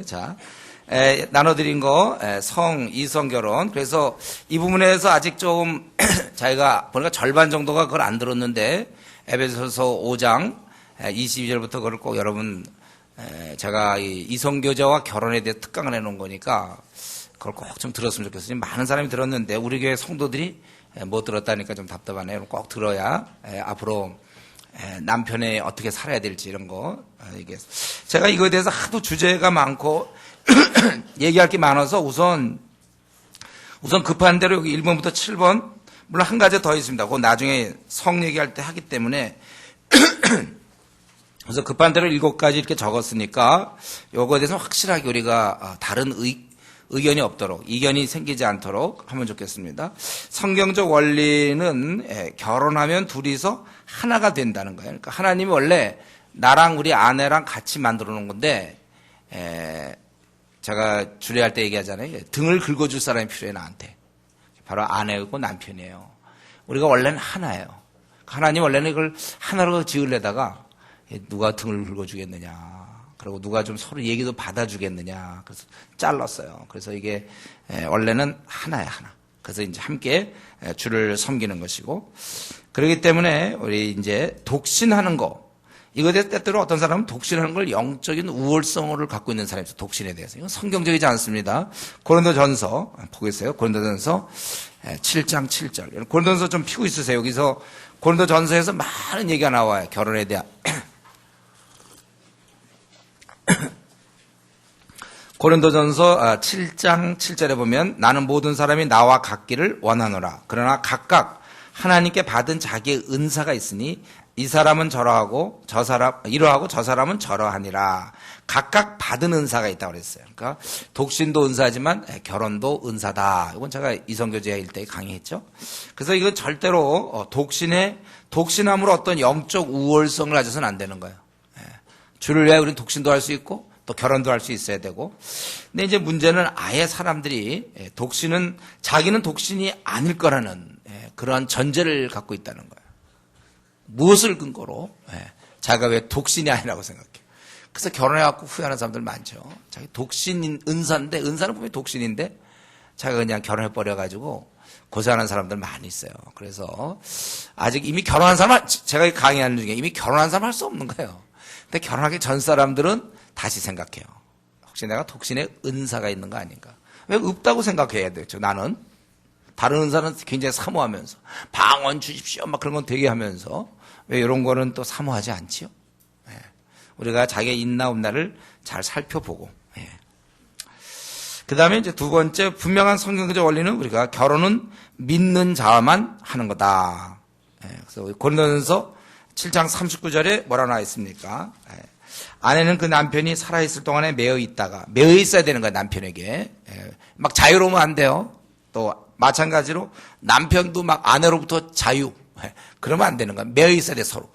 자, 나눠드린 거, 이성 결혼. 그래서 이 부분에서 아직 좀, 자기가 보니까 절반 정도가 그걸 안 들었는데, 에베소서 5장 22절부터 그걸 꼭 여러분, 제가 이성교제와 결혼에 대해 특강을 해놓은 거니까, 그걸 꼭 좀 들었으면 좋겠어요. 많은 사람이 들었는데, 우리 교회 성도들이 못 들었다니까 좀 답답하네요. 꼭 들어야, 앞으로, 남편이 어떻게 살아야 될지 이런 거. 이게 제가 이거에 대해서 하도 주제가 많고 얘기할 게 많아서 우선 급한 대로 여기 1번부터 7번 물론 한 가지 더 있습니다. 그거 나중에 성 얘기할 때 하기 때문에 그래서 급한 대로 7가지 이렇게 적었으니까 요거에 대해서 확실하게 우리가 다른 의견이 없도록, 이견이 생기지 않도록 하면 좋겠습니다. 성경적 원리는 결혼하면 둘이서 하나가 된다는 거예요. 그러니까 하나님이 원래 나랑 우리 아내랑 같이 만들어 놓은 건데, 제가 주례할 때 얘기하잖아요. 등을 긁어줄 사람이 필요해, 나한테. 바로 아내이고 남편이에요. 우리가 원래는 하나예요. 하나님 원래는 이걸 하나로 지으려다가 누가 등을 긁어주겠느냐. 그리고 누가 좀 서로 얘기도 받아주겠느냐. 그래서 잘랐어요. 그래서 이게 원래는 하나야, 하나. 그래서 이제 함께 주를 섬기는 것이고. 그렇기 때문에 우리 이제 독신하는 거. 이거에 대해서 때때로 어떤 사람은 독신하는 걸 영적인 우월성을 갖고 있는 사람이 있어요. 독신에 대해서. 이건 성경적이지 않습니다. 고린도전서 보겠어요. 고린도전서 7장 7절. 고린도전서 좀 피고 있으세요. 여기서 고린도전서에서 많은 얘기가 나와요. 결혼에 대한. 고린도전서 7장 7절에 보면 나는 모든 사람이 나와 같기를 원하노라. 그러나 각각 하나님께 받은 자기의 은사가 있으니 이 사람은 저러하고 이러하고 저 사람은 저러하니라. 각각 받은 은사가 있다고 그랬어요. 그러니까 독신도 은사지만 결혼도 은사다. 이건 제가 이성교제일 때 강의했죠. 그래서 이건 절대로 독신함으로 어떤 영적 우월성을 가져서는 안 되는 거예요. 주를 위해 우리는 독신도 할 수 있고 또 결혼도 할 수 있어야 되고. 근데 이제 문제는 아예 사람들이 자기는 독신이 아닐 거라는 그러한 전제를 갖고 있다는 거예요. 무엇을 근거로? 자기가 왜 독신이 아니라고 생각해요. 그래서 결혼해갖고 후회하는 사람들 많죠. 자기 독신인 은사인데, 은사는 분명히 독신인데 자기가 그냥 결혼해버려가지고 고생하는 사람들 많이 있어요. 그래서 아직 이미 결혼한 사람, 제가 강의하는 중에 이미 결혼한 사람 할 수 없는 거예요. 근데 결혼하기 전 사람들은 다시 생각해요. 혹시 내가 독신의 은사가 있는 거 아닌가? 왜 없다고 생각해야 되죠? 나는 다른 은사는 굉장히 사모하면서 방언 주십시오 막 그런 건 되게 하면서 왜 이런 거는 또 사모하지 않지요? 우리가 자기의 있나 없나를 잘 살펴보고. 그 다음에 이제 두 번째 분명한 성경적 원리는 우리가 결혼은 믿는 자만 하는 거다. 그래서 고린도전서 7장 39절에 뭐라 나와 있습니까? 아내는 그 남편이 살아있을 동안에 매여 있어야 되는 거야, 남편에게. 막 자유로우면 안 돼요. 또 마찬가지로 남편도 막 아내로부터 자유. 그러면 안 되는 거야. 매여 있어야 돼, 서로.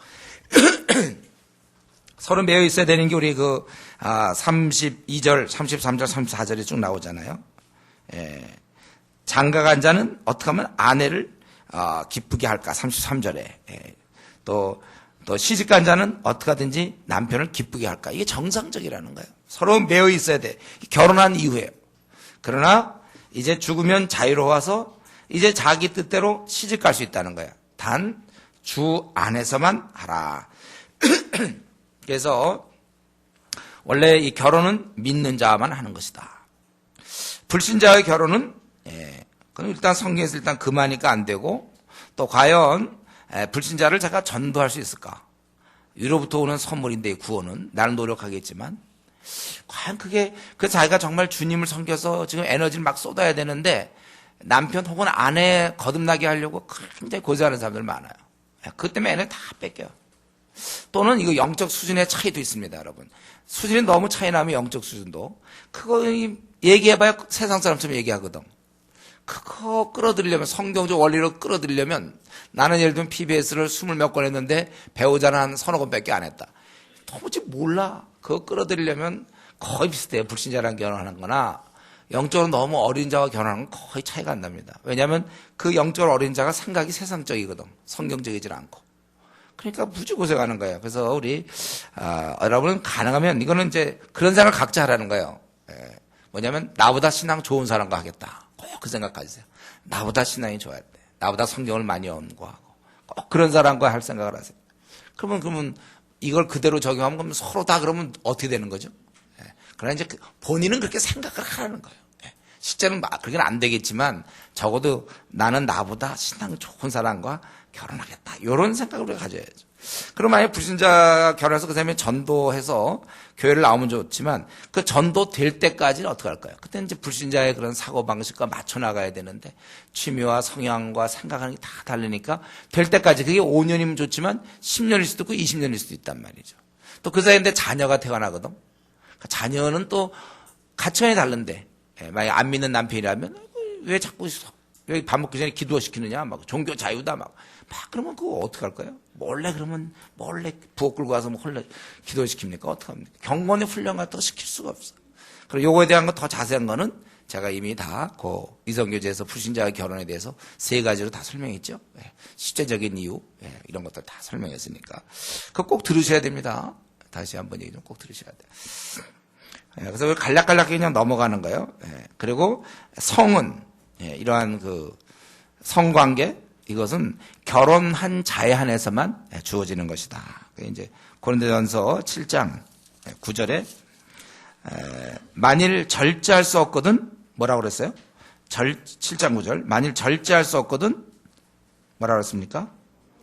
서로 매여 있어야 되는 게 우리 32절, 33절, 34절에 쭉 나오잖아요. 장가간 자는 어떻게 하면 아내를 기쁘게 할까? 33절에. 또 시집간 자는 어떻게 하든지 남편을 기쁘게 할까? 이게 정상적이라는 거예요. 서로 매여 있어야 돼. 결혼한 이후에. 그러나 이제 죽으면 자유로워서 이제 자기 뜻대로 시집 갈 수 있다는 거예요. 단 주 안에서만 하라. 그래서 원래 이 결혼은 믿는 자만 하는 것이다. 불신자의 결혼은 그럼 일단 성경에서 일단 금하니까 안 되고 또 과연 불신자를 제가 전도할 수 있을까? 위로부터 오는 선물인데 구원은 나는 노력하겠지만 과연 그게 자기가 정말 주님을 섬겨서 지금 에너지를 막 쏟아야 되는데 남편 혹은 아내 거듭나게 하려고 굉장히 고생하는 사람들 많아요. 그 때문에 애는 다 뺏겨요. 또는 이거 영적 수준의 차이도 있습니다, 여러분. 수준이 너무 차이 나면 영적 수준도 그거 얘기해봐야 세상 사람처럼 얘기하거든. 그거 끌어들이려면 성경적 원리로 끌어들이려면 나는 예를 들면 PBS를 20몇 건 했는데 배우자는 한 서너 건밖에 안 했다. 도무지 몰라. 그거 끌어들이려면 거의 비슷해요. 불신자랑 결혼하는 거나 영적으로 너무 어린 자와 결혼하는 건 거의 차이가 안 납니다. 왜냐하면 그 영적으로 어린 자가 생각이 세상적이거든. 성경적이질 않고. 그러니까 무지 고생하는 거예요. 그래서 우리 여러분은 가능하면 이거는 이제 그런 생각을 각자 하라는 거예요. 뭐냐면 나보다 신앙 좋은 사람과 하겠다. 꼭 그 생각 가지세요. 나보다 신앙이 좋아야 돼. 나보다 성경을 많이 연구하고 꼭 그런 사람과 할 생각을 하세요. 그러면 이걸 그대로 적용하면 그러면 서로 다 그러면 어떻게 되는 거죠? 그러나 이제 본인은 그렇게 생각을 하라는 거예요. 실제는 그렇게는 안 되겠지만 적어도 나는 나보다 신앙 좋은 사람과 결혼하겠다. 이런 생각을 우리가 가져야죠. 그럼 만약에 불신자 결혼해서 그 사람이 전도해서 교회를 나오면 좋지만 그 전도 될 때까지는 어떻게 할까요? 그때는 이제 불신자의 그런 사고방식과 맞춰 나가야 되는데 취미와 성향과 생각하는 게 다 다르니까 될 때까지 그게 5년이면 좋지만 10년일 수도 있고 20년일 수도 있단 말이죠. 또 그 사이인데 자녀가 태어나거든. 그러니까 자녀는 또 가치관이 다른데 만약에 안 믿는 남편이라면 왜 자꾸 왜 밥 먹기 전에 기도시키느냐 막 종교 자유다 막 그러면 그거 어떻게 할까요? 몰래 부엌 끌고 가서 뭐 기도시킵니까? 어떻게 합니까? 경건의 훈련 같은 거 시킬 수가 없어요. 그리고 요거에 대한 거 더 자세한 거는 제가 이미 다 이성교제에서 불신자의 결혼에 대해서 3가지로 다 설명했죠. 실제적인 이유 이런 것들 다 설명했으니까 그거 꼭 들으셔야 됩니다. 다시 한번 얘기 좀 꼭 들으셔야 돼요. 그래서 간략간략하게 그냥 넘어가는 거예요. 그리고 성은 이러한 그 성관계 이것은 결혼한 자에 한해서만 주어지는 것이다. 이제 고린도전서 7장 9절에 만일 절제할 수 없거든 뭐라고 그랬어요? 7장 9절 만일 절제할 수 없거든 뭐라고 그랬습니까?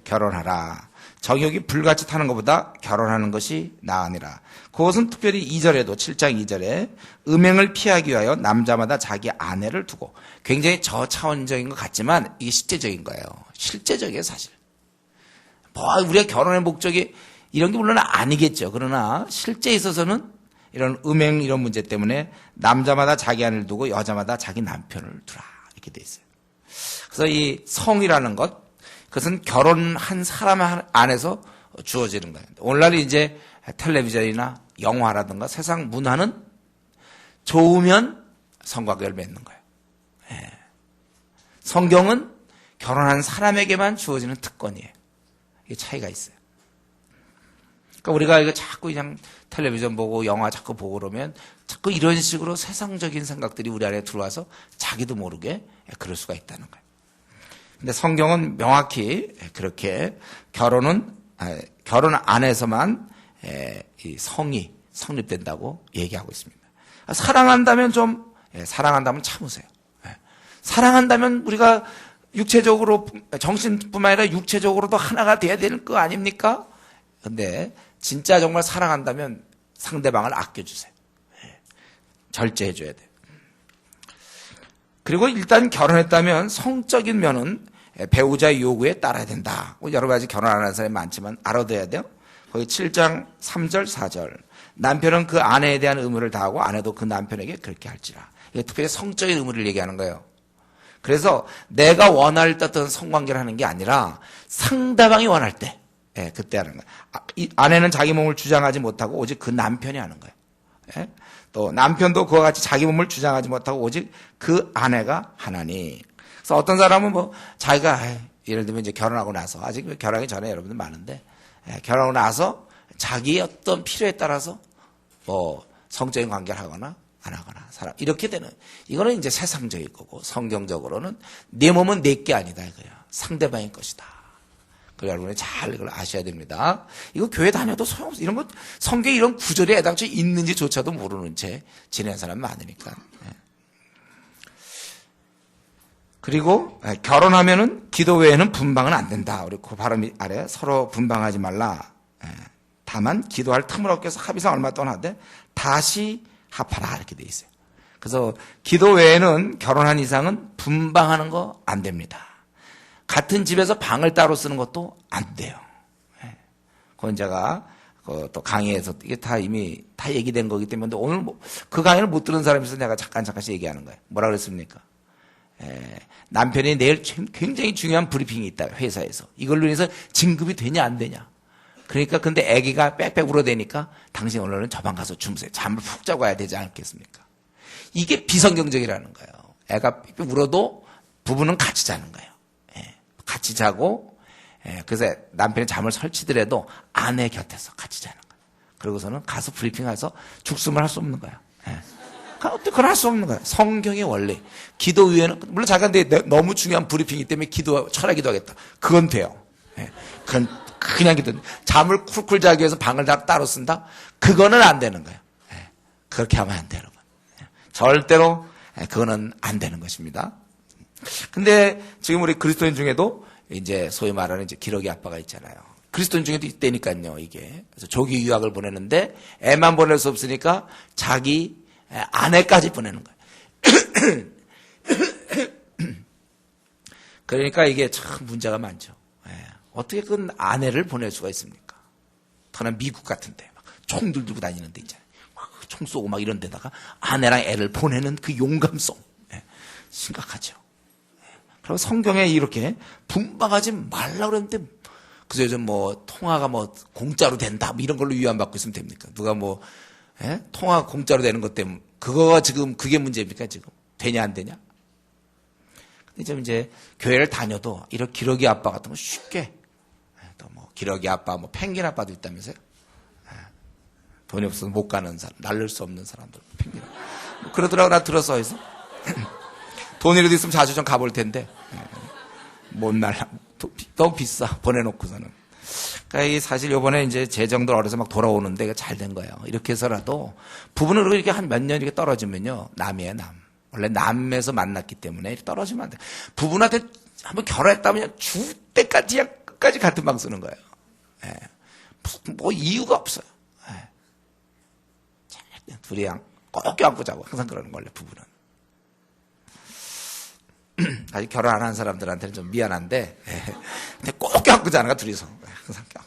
결혼하라. 정욕이 불같이 타는 것보다 결혼하는 것이 나으니라. 그것은 특별히 2절에도 7장 2절에 음행을 피하기 위하여 남자마다 자기 아내를 두고 굉장히 저차원적인 것 같지만 이게 실제적인 거예요. 실제적이에요 사실. 우리가 결혼의 목적이 이런 게 물론 아니겠죠. 그러나 실제에 있어서는 이런 음행 이런 문제 때문에 남자마다 자기 아내를 두고 여자마다 자기 남편을 두라 이렇게 돼 있어요. 그래서 이 성이라는 것 그것은 결혼한 사람 안에서 주어지는 거예요. 오늘날 이제 텔레비전이나 영화라든가 세상 문화는 좋으면 성관계를 맺는 거예요. 성경은 결혼한 사람에게만 주어지는 특권이에요. 이게 차이가 있어요. 그러니까 우리가 이거 자꾸 그냥 텔레비전 보고 영화 자꾸 보고 그러면 자꾸 이런 식으로 세상적인 생각들이 우리 안에 들어와서 자기도 모르게 그럴 수가 있다는 거예요. 근데 성경은 명확히 그렇게 결혼 안에서만 이 성이 성립된다고 얘기하고 있습니다. 사랑한다면 사랑한다면 참으세요. 사랑한다면 우리가 육체적으로 정신뿐만 아니라 육체적으로도 하나가 돼야 되는 거 아닙니까? 근데 진짜 정말 사랑한다면 상대방을 아껴주세요. 절제해줘야 돼요. 그리고 일단 결혼했다면 성적인 면은 배우자의 요구에 따라야 된다. 여러 가지 결혼 안 하는 사람이 많지만 알아둬야 돼요. 거기 7장 3절 4절 남편은 그 아내에 대한 의무를 다하고 아내도 그 남편에게 그렇게 할지라. 이게 특별히 성적인 의무를 얘기하는 거예요. 그래서 내가 원할 때 어떤 성관계를 하는 게 아니라 상대방이 원할 때 그때 하는 거예요. 아내는 자기 몸을 주장하지 못하고 오직 그 남편이 하는 거예요. 또 남편도 그와 같이 자기 몸을 주장하지 못하고 오직 그 아내가 하나니. 그래서 어떤 사람은 자기가 예를 들면 이제 결혼하고 나서 아직 결혼하기 전에 여러분들 많은데 결혼하고 나서 자기의 어떤 필요에 따라서 성적인 관계를 하거나 안 하거나 이렇게 되는 이거는 이제 세상적인 거고 성경적으로는 내 몸은 내 게 아니다 이거야. 상대방의 것이다. 그래서 여러분이 잘 이걸 아셔야 됩니다. 이거 교회 다녀도 소용없어. 이런 거 성경에 이런 구절이 애당초 있는지조차도 모르는 채 지내는 사람 많으니까. 그리고 결혼하면은 기도 외에는 분방은 안 된다. 우리 그 발음 아래 서로 분방하지 말라. 다만 기도할 틈을 얻기 위해서 합의상 얼마 동안 하되 다시 합하라 이렇게 돼 있어요. 그래서 기도 외에는 결혼한 이상은 분방하는 거 안 됩니다. 같은 집에서 방을 따로 쓰는 것도 안 돼요. 그건 제가 또 강의에서 이게 다 이미 다 얘기된 거기 때문에 오늘 그 강의를 못 들은 사람이 있어서 내가 잠깐씩 얘기하는 거예요. 뭐라 그랬습니까? 남편이 내일 굉장히 중요한 브리핑이 있다 회사에서 이걸로 인해서 진급이 되냐 안 되냐. 그러니까 근데 아기가 빽빽 울어대니까 당신 오늘은 저 방 가서 주무세요. 잠을 푹 자고 와야 되지 않겠습니까? 이게 비성경적이라는 거예요. 애가 빽빽 울어도 부부는 같이 자는 거예요. 같이 자고 그래서 남편이 잠을 설치더라도 아내 곁에서 같이 자는 거예요. 그러고서는 가서 브리핑해서 죽음을 할 수 없는 거예요. 그건 할 수 없는 거야. 성경의 원리. 기도 위에는, 물론 자기한테 너무 중요한 브리핑이기 때문에 철야 기도하겠다. 그건 돼요. 그건 그냥 기도. 잠을 쿨쿨 자기 위해서 방을 다 따로 쓴다? 그거는 안 되는 거예요. 그렇게 하면 안 돼요, 여러분. 절대로 그거는 안 되는 것입니다. 근데 지금 우리 그리스도인 중에도 이제 소위 말하는 이제 기러기 아빠가 있잖아요. 그리스도인 중에도 있다니까요, 이게. 그래서 조기 유학을 보내는데 애만 보낼 수 없으니까 자기 아내까지 보내는 거예요. 그러니까 이게 참 문제가 많죠. 어떻게 그 아내를 보낼 수가 있습니까? 더나 미국 같은데 막 총들 들고 다니는 데 있잖아요. 총 쏘고 막 이런 데다가 아내랑 애를 보내는 그 용감성. 심각하죠. 그리고 성경에 이렇게 분방하지 말라 그랬는데 그래서 요즘 뭐 통화가 뭐 공짜로 된다 뭐 이런 걸로 위안받고 있으면 됩니까? 누가 뭐 통화 공짜로 되는 것 때문에 그거가 지금 그게 문제입니까? 지금 되냐 안 되냐? 근데 좀 이제 교회를 다녀도 이런 기러기 아빠 같은 거 쉽게 또 뭐 기러기 아빠 뭐 펭귄 아빠도 있다면서요? 돈이 없어서 못 가는 사람, 날릴 수 없는 사람들 펭귄. 뭐 그러더라고 나 들어서 해서 돈이라도 있으면 자주 좀 가볼 텐데 못 날라. 너무 비싸 보내놓고서는. 그러니까 사실 이번에 이제 재정도 어려서 막 돌아오는데 잘 된 거예요. 이렇게 해서라도 부부는 이렇게 한 몇 년 이렇게 떨어지면요 남이에요 남. 원래 남에서 만났기 때문에 떨어지면 안 돼. 부부한테 한번 결혼했다면 죽을 때까지 끝까지 같은 방 쓰는 거예요. 뭐 이유가 없어요. 둘이 꼭 껴안고 자고 항상 그러는 거예요 부부는. 아직 결혼 안 한 사람들한테는 좀 미안한데, 근데 꼭 껴안고 자는 둘이서. 항상 껴.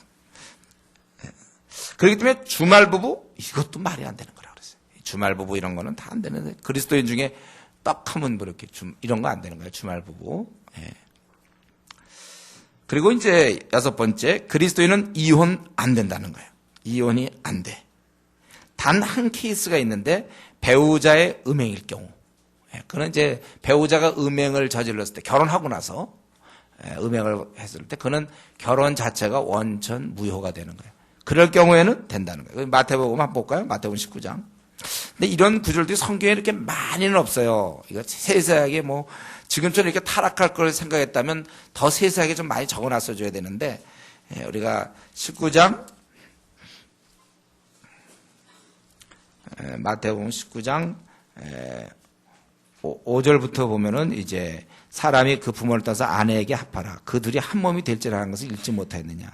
그렇기 때문에 주말 부부, 이것도 말이 안 되는 거라 그랬어요. 주말 부부 이런 거는 다 안 되는데, 그리스도인 중에 딱 하면 그렇게 이런 거 안 되는 거예요. 주말 부부. 그리고 이제 6번째, 그리스도인은 이혼 안 된다는 거예요. 이혼이 안 돼. 단 한 케이스가 있는데, 배우자의 음행일 경우. 그는 이제 배우자가 음행을 저질렀을 때 결혼하고 나서 음행을 했을 때 그는 결혼 자체가 원천 무효가 되는 거예요. 그럴 경우에는 된다는 거예요. 마태복음 한번 볼까요? 마태복음 19장. 근데 이런 구절들이 성경에 이렇게 많이는 없어요. 이거 세세하게 뭐 지금처럼 이렇게 타락할 걸 생각했다면 더 세세하게 좀 많이 적어놨어 줘야 되는데 우리가 19장 마태복음 19장 5절부터 보면은 이제 사람이 그 부모를 따서 아내에게 합하라. 그 둘이 한 몸이 될지라는 것을 읽지 못하였느냐.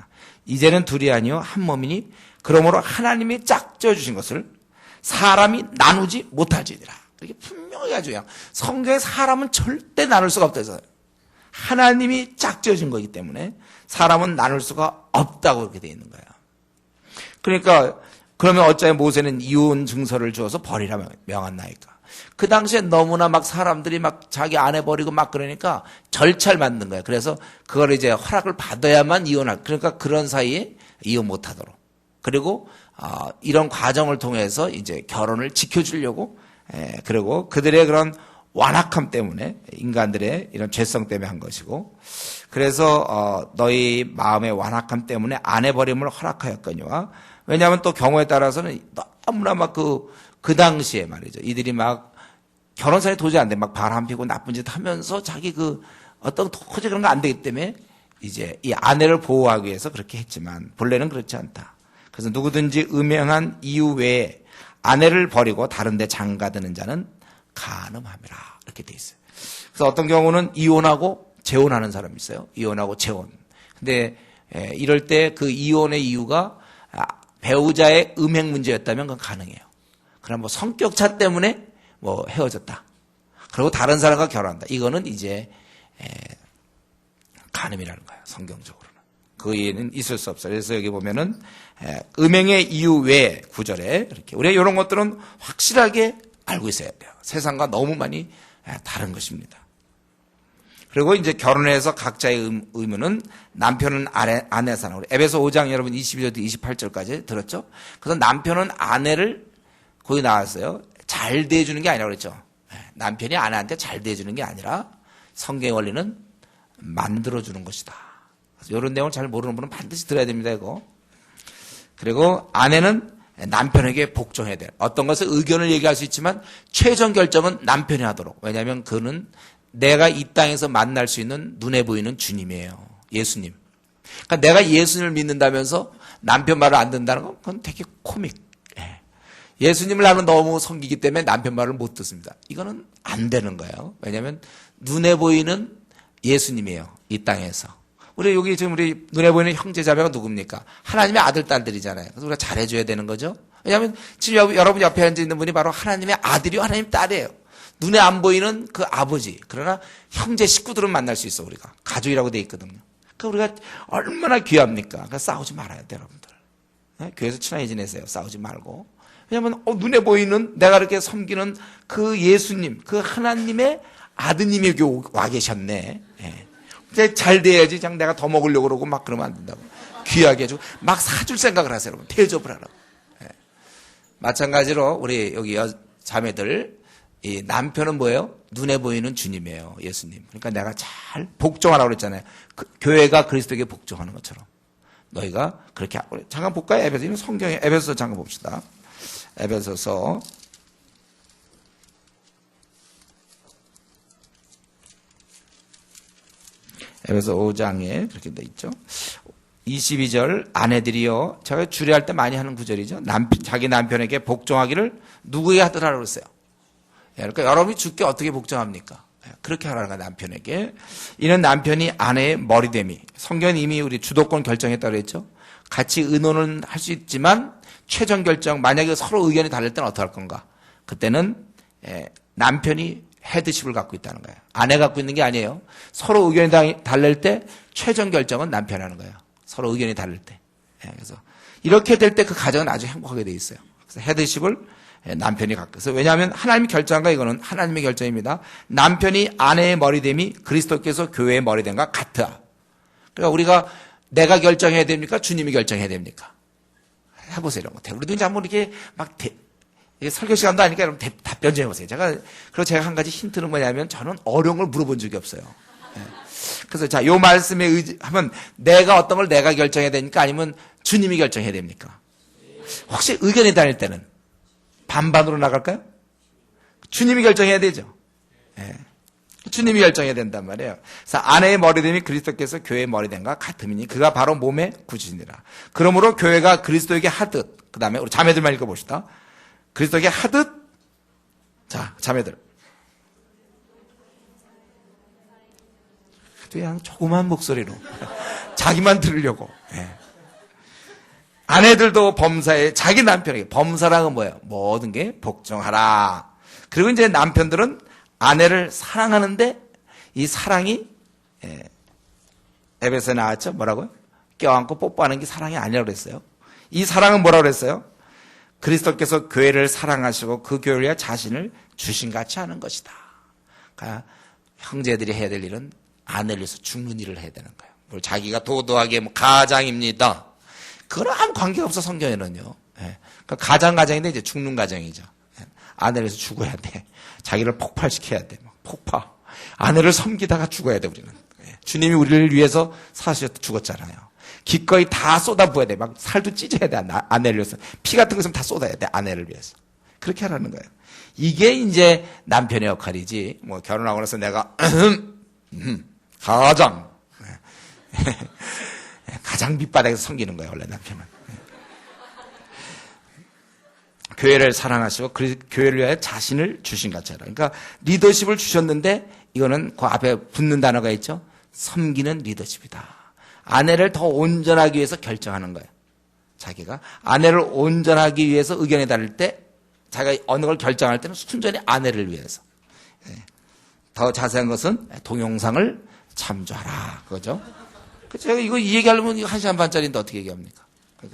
이제는 둘이 아니요 한 몸이니 그러므로 하나님이 짝지어 주신 것을 사람이 나누지 못할지니라. 이렇게 분명히 가지고요. 성경에 사람은 절대 나눌 수가 없다 해서 하나님이 짝지어 준 거기 때문에 사람은 나눌 수가 없다고 그렇게 되어 있는 거예요. 그러니까 그러면 어찌하여 모세는 이혼 증서를 주어서 버리라 명한나이까. 그 당시에 너무나 막 사람들이 막 자기 아내 버리고 막 그러니까 절차를 만든 거예요. 그래서 그걸 이제 허락을 받아야만 이혼할. 그러니까 그런 사이에 이혼 못 하도록. 그리고 이런 과정을 통해서 이제 결혼을 지켜주려고 그리고 그들의 그런 완악함 때문에 인간들의 이런 죄성 때문에 한 것이고 그래서 너희 마음의 완악함 때문에 아내 버림을 허락하였거니와 왜냐하면 또 경우에 따라서는 너무나 막 그 당시에 말이죠. 이들이 막 결혼사에 도저히 안 돼. 막 바람 피고 나쁜 짓 하면서 자기 어떤 도저히 그런 거 안 되기 때문에 이제 이 아내를 보호하기 위해서 그렇게 했지만 본래는 그렇지 않다. 그래서 누구든지 음행한 이유 외에 아내를 버리고 다른 데 장가드는 자는 간음함이라. 이렇게 돼 있어요. 그래서 어떤 경우는 이혼하고 재혼하는 사람이 있어요. 이혼하고 재혼. 근데 이럴 때 그 이혼의 이유가 배우자의 음행 문제였다면 그건 가능해요. 그럼 뭐 성격차 때문에 뭐 헤어졌다. 그리고 다른 사람과 결혼한다. 이거는 이제 간음이라는 거예요. 성경적으로는. 그 이해는 있을 수 없어요. 그래서 여기 보면은 음행의 이유 외에 구절에 이렇게 우리가 이런 것들은 확실하게 알고 있어야 돼요. 세상과 너무 많이 다른 것입니다. 그리고 이제 결혼해서 각자의 의무는 남편은 아내 사랑. 우리 에베소 5장 여러분 22절부터 28절까지 들었죠? 그래서 남편은 아내를 거기 나왔어요. 잘 대해주는 게 아니라고 그랬죠. 남편이 아내한테 잘 대해주는 게 아니라 성경의 원리는 만들어주는 것이다. 그래서 이런 내용을 잘 모르는 분은 반드시 들어야 됩니다. 이거. 그리고 아내는 남편에게 복종해야 돼요. 어떤 것을 의견을 얘기할 수 있지만 최종 결정은 남편이 하도록. 왜냐하면 그는 내가 이 땅에서 만날 수 있는 눈에 보이는 주님이에요. 예수님. 그러니까 내가 예수님을 믿는다면서 남편 말을 안 듣는다는 건 그건 되게 코믹. 예수님을 나는 너무 섬기기 때문에 남편 말을 못 듣습니다. 이거는 안 되는 거예요. 왜냐하면 눈에 보이는 예수님이에요. 이 땅에서. 우리 여기 지금 우리 눈에 보이는 형제 자매가 누굽니까? 하나님의 아들, 딸들이잖아요. 그래서 우리가 잘해줘야 되는 거죠. 왜냐하면 지금 여러분 옆에 앉아있는 분이 바로 하나님의 아들이요, 하나님 딸이에요. 눈에 안 보이는 그 아버지. 그러나 형제 식구들은 만날 수 있어, 우리가. 가족이라고 돼 있거든요. 그러니까 우리가 얼마나 귀합니까? 그러니까 싸우지 말아야 돼, 여러분들. 네? 교회에서 친하게 지내세요. 싸우지 말고. 왜냐하면 눈에 보이는 내가 이렇게 섬기는 그 예수님, 그 하나님의 아드님이 여기 와 계셨네. 예. 잘 돼야지. 그냥 내가 더 먹으려고 그러고 막 그러면 안 된다고. 귀하게 해주고 막 사줄 생각을 하세요, 여러분. 대접을 하라고. 예. 마찬가지로 우리 여기 자매들, 이 남편은 뭐예요? 눈에 보이는 주님이에요, 예수님. 그러니까 내가 잘 복종하라고 그랬잖아요. 교회가 그리스도에게 복종하는 것처럼 너희가 그렇게 하고. 잠깐 볼까요? 에베소. 성경에 에베소서 잠깐 봅시다. 에베소서 5장에 그렇게 돼 있죠. 22절 아내들이요. 제가 주례할 때 많이 하는 구절이죠. 자기 남편에게 복종하기를 누구에게 하더라고 그랬어요. 그러니까 여러분이 주께 어떻게 복종합니까? 그렇게 하라는 거야, 남편에게. 이는 남편이 아내의 머리됨이. 성경은 이미 우리 주도권 결정했다고 그랬죠. 같이 의논은 할 수 있지만 최종 결정, 만약에 서로 의견이 다를 때는 어떻게 할 건가? 그때는 남편이 헤드십을 갖고 있다는 거예요. 아내가 갖고 있는 게 아니에요. 서로 의견이 다를 때 최종 결정은 남편이 하는 거예요. 서로 의견이 다를 때. 그래서 이렇게 될 때 그 가정은 아주 행복하게 돼 있어요. 그래서 헤드십을 남편이 갖고 있어요. 왜냐하면 하나님이 결정한 거 이거는 하나님의 결정입니다. 남편이 아내의 머리됨이 그리스도께서 교회의 머리됨과 같아. 그러니까 우리가 내가 결정해야 됩니까? 주님이 결정해야 됩니까? 해보세요, 이런 거. 우리도 이제 한번 이렇게 막 이게 설교 시간도 아니니까 여러분 답변 좀 해보세요. 그리고 제가 한 가지 힌트는 뭐냐면 저는 어려운 걸 물어본 적이 없어요. 그래서 자, 요 말씀에 하면 내가 어떤 걸 내가 결정해야 됩니까? 아니면 주님이 결정해야 됩니까? 혹시 의견이 다를 때는 반반으로 나갈까요? 주님이 결정해야 되죠. 주님이 결정해야 된단 말이에요. 그래서 아내의 머리됨이 그리스도께서 교회의 머리됨과 같음이니 그가 바로 몸의 구주시니라. 그러므로 교회가 그리스도에게 하듯, 그 다음에 우리 자매들만 읽어봅시다. 그리스도에게 하듯, 자, 자매들. 그냥 조그만 목소리로 자기만 들으려고. 아내들도 범사에 자기 남편에게, 범사랑은 뭐예요? 모든 게 복종하라. 그리고 이제 남편들은 아내를 사랑하는데 이 사랑이 에베소에 나왔죠? 뭐라고요? 껴안고 뽀뽀하는 게 사랑이 아니라고 그랬어요. 이 사랑은 뭐라고 그랬어요? 그리스도께서 교회를 사랑하시고 그 교회를 위해 자신을 주신같이 하는 것이다. 그러니까 형제들이 해야 될 일은 아내를 위해서 죽는 일을 해야 되는 거예요. 뭘 자기가 도도하게 가장입니다. 그거랑 아무 관계가 없어, 성경에는요. 그러니까 가장인데 이제 죽는 가정이죠. 아내를 위해서 죽어야 돼. 자기를 폭발시켜야 돼. 폭파. 아내를 섬기다가 죽어야 돼, 우리는. 주님이 우리를 위해서 사셔서 죽었잖아요. 기꺼이 다 쏟아부어야 돼. 막 살도 찢어야 돼, 아내를 위해서. 피 같은 거 있으면 다 쏟아야 돼, 아내를 위해서. 그렇게 하라는 거예요. 이게 이제 남편의 역할이지. 뭐 결혼하고 나서 내가 가장 밑바닥에서 섬기는 거예요, 원래 남편은. 교회를 사랑하시고 교회를 위하여 자신을 주신 같이 하라. 그러니까 리더십을 주셨는데 이거는 그 앞에 붙는 단어가 있죠. 섬기는 리더십이다. 아내를 더 온전하기 위해서 결정하는 거예요. 자기가 아내를 온전하기 위해서 의견이 다를 때 자기가 어느 걸 결정할 때는 순전히 아내를 위해서. 더 자세한 것은 동영상을 참조하라. 그거죠. 제가 이 얘기하려면 이거 1시간 반짜리인데 어떻게 얘기합니까?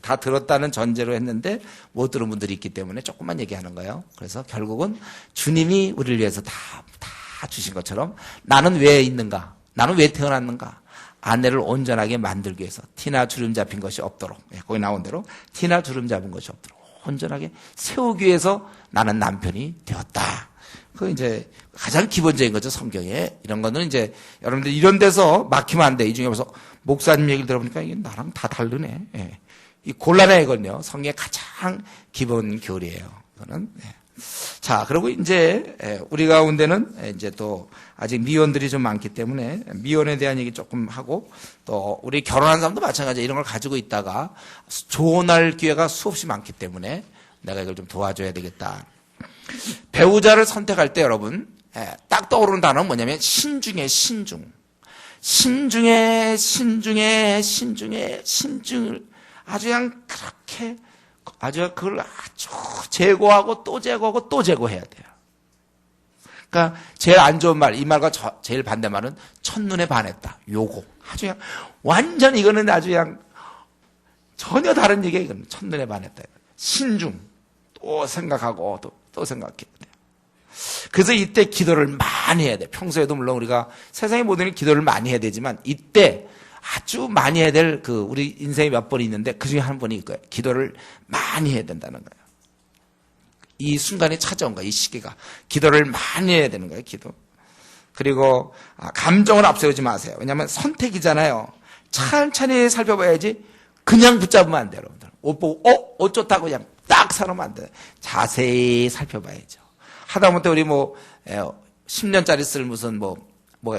다 들었다는 전제로 했는데 못 들은 분들이 있기 때문에 조금만 얘기하는 거예요. 그래서 결국은 주님이 우리를 위해서 다 주신 것처럼 나는 왜 있는가? 나는 왜 태어났는가? 아내를 온전하게 만들기 위해서 티나 주름 잡힌 것이 없도록, 거기 나온 대로 티나 주름 잡은 것이 없도록 온전하게 세우기 위해서 나는 남편이 되었다. 그 이제 가장 기본적인 거죠, 성경에. 이런 거는 이제 여러분들 이런 데서 막히면 안 돼. 이 중에 벌써 목사님 얘기를 들어보니까 이게 나랑 다 다르네. 이 곤란해거든요. 성경의 가장 기본 교리예요. 그거는. 자, 그리고 이제 우리 가운데는 이제 또 아직 미혼들이 좀 많기 때문에 미혼에 대한 얘기 조금 하고, 또 우리 결혼한 사람도 마찬가지로 이런 걸 가지고 있다가 조언할 기회가 수없이 많기 때문에 내가 이걸 좀 도와줘야 되겠다. 배우자를 선택할 때 여러분 딱 떠오르는 단어는 뭐냐면 신중에 신중. 신중을 아주 그냥 그렇게 아주 그걸 아주 제거하고 또 제거하고 또 제거해야 돼요. 그러니까 제일 안 좋은 말, 이 말과 제일 반대 말은 첫눈에 반했다. 요거 아주 그냥 완전 이거는 아주 그냥 전혀 다른 얘기예요. 이거는 첫눈에 반했다. 신중, 또 생각하고 또 생각해야 돼요. 그래서 이때 기도를 많이 해야 돼. 평소에도 물론 우리가 세상의 모든 기도를 많이 해야 되지만 이때 아주 많이 해야 될 우리 인생에 몇 번이 있는데 그 중에 한 번이 이거예요. 기도를 많이 해야 된다는 거예요. 이 순간이 찾아온 거예요. 이 시기가. 기도를 많이 해야 되는 거예요. 기도. 그리고 감정을 앞세우지 마세요. 왜냐하면 선택이잖아요. 천천히 살펴봐야지 그냥 붙잡으면 안 돼요. 여러분들. 옷 보고 옷 좋다고 그냥 딱 사놓으면 안 돼요. 자세히 살펴봐야죠. 하다못해 우리 10년짜리 쓸 무슨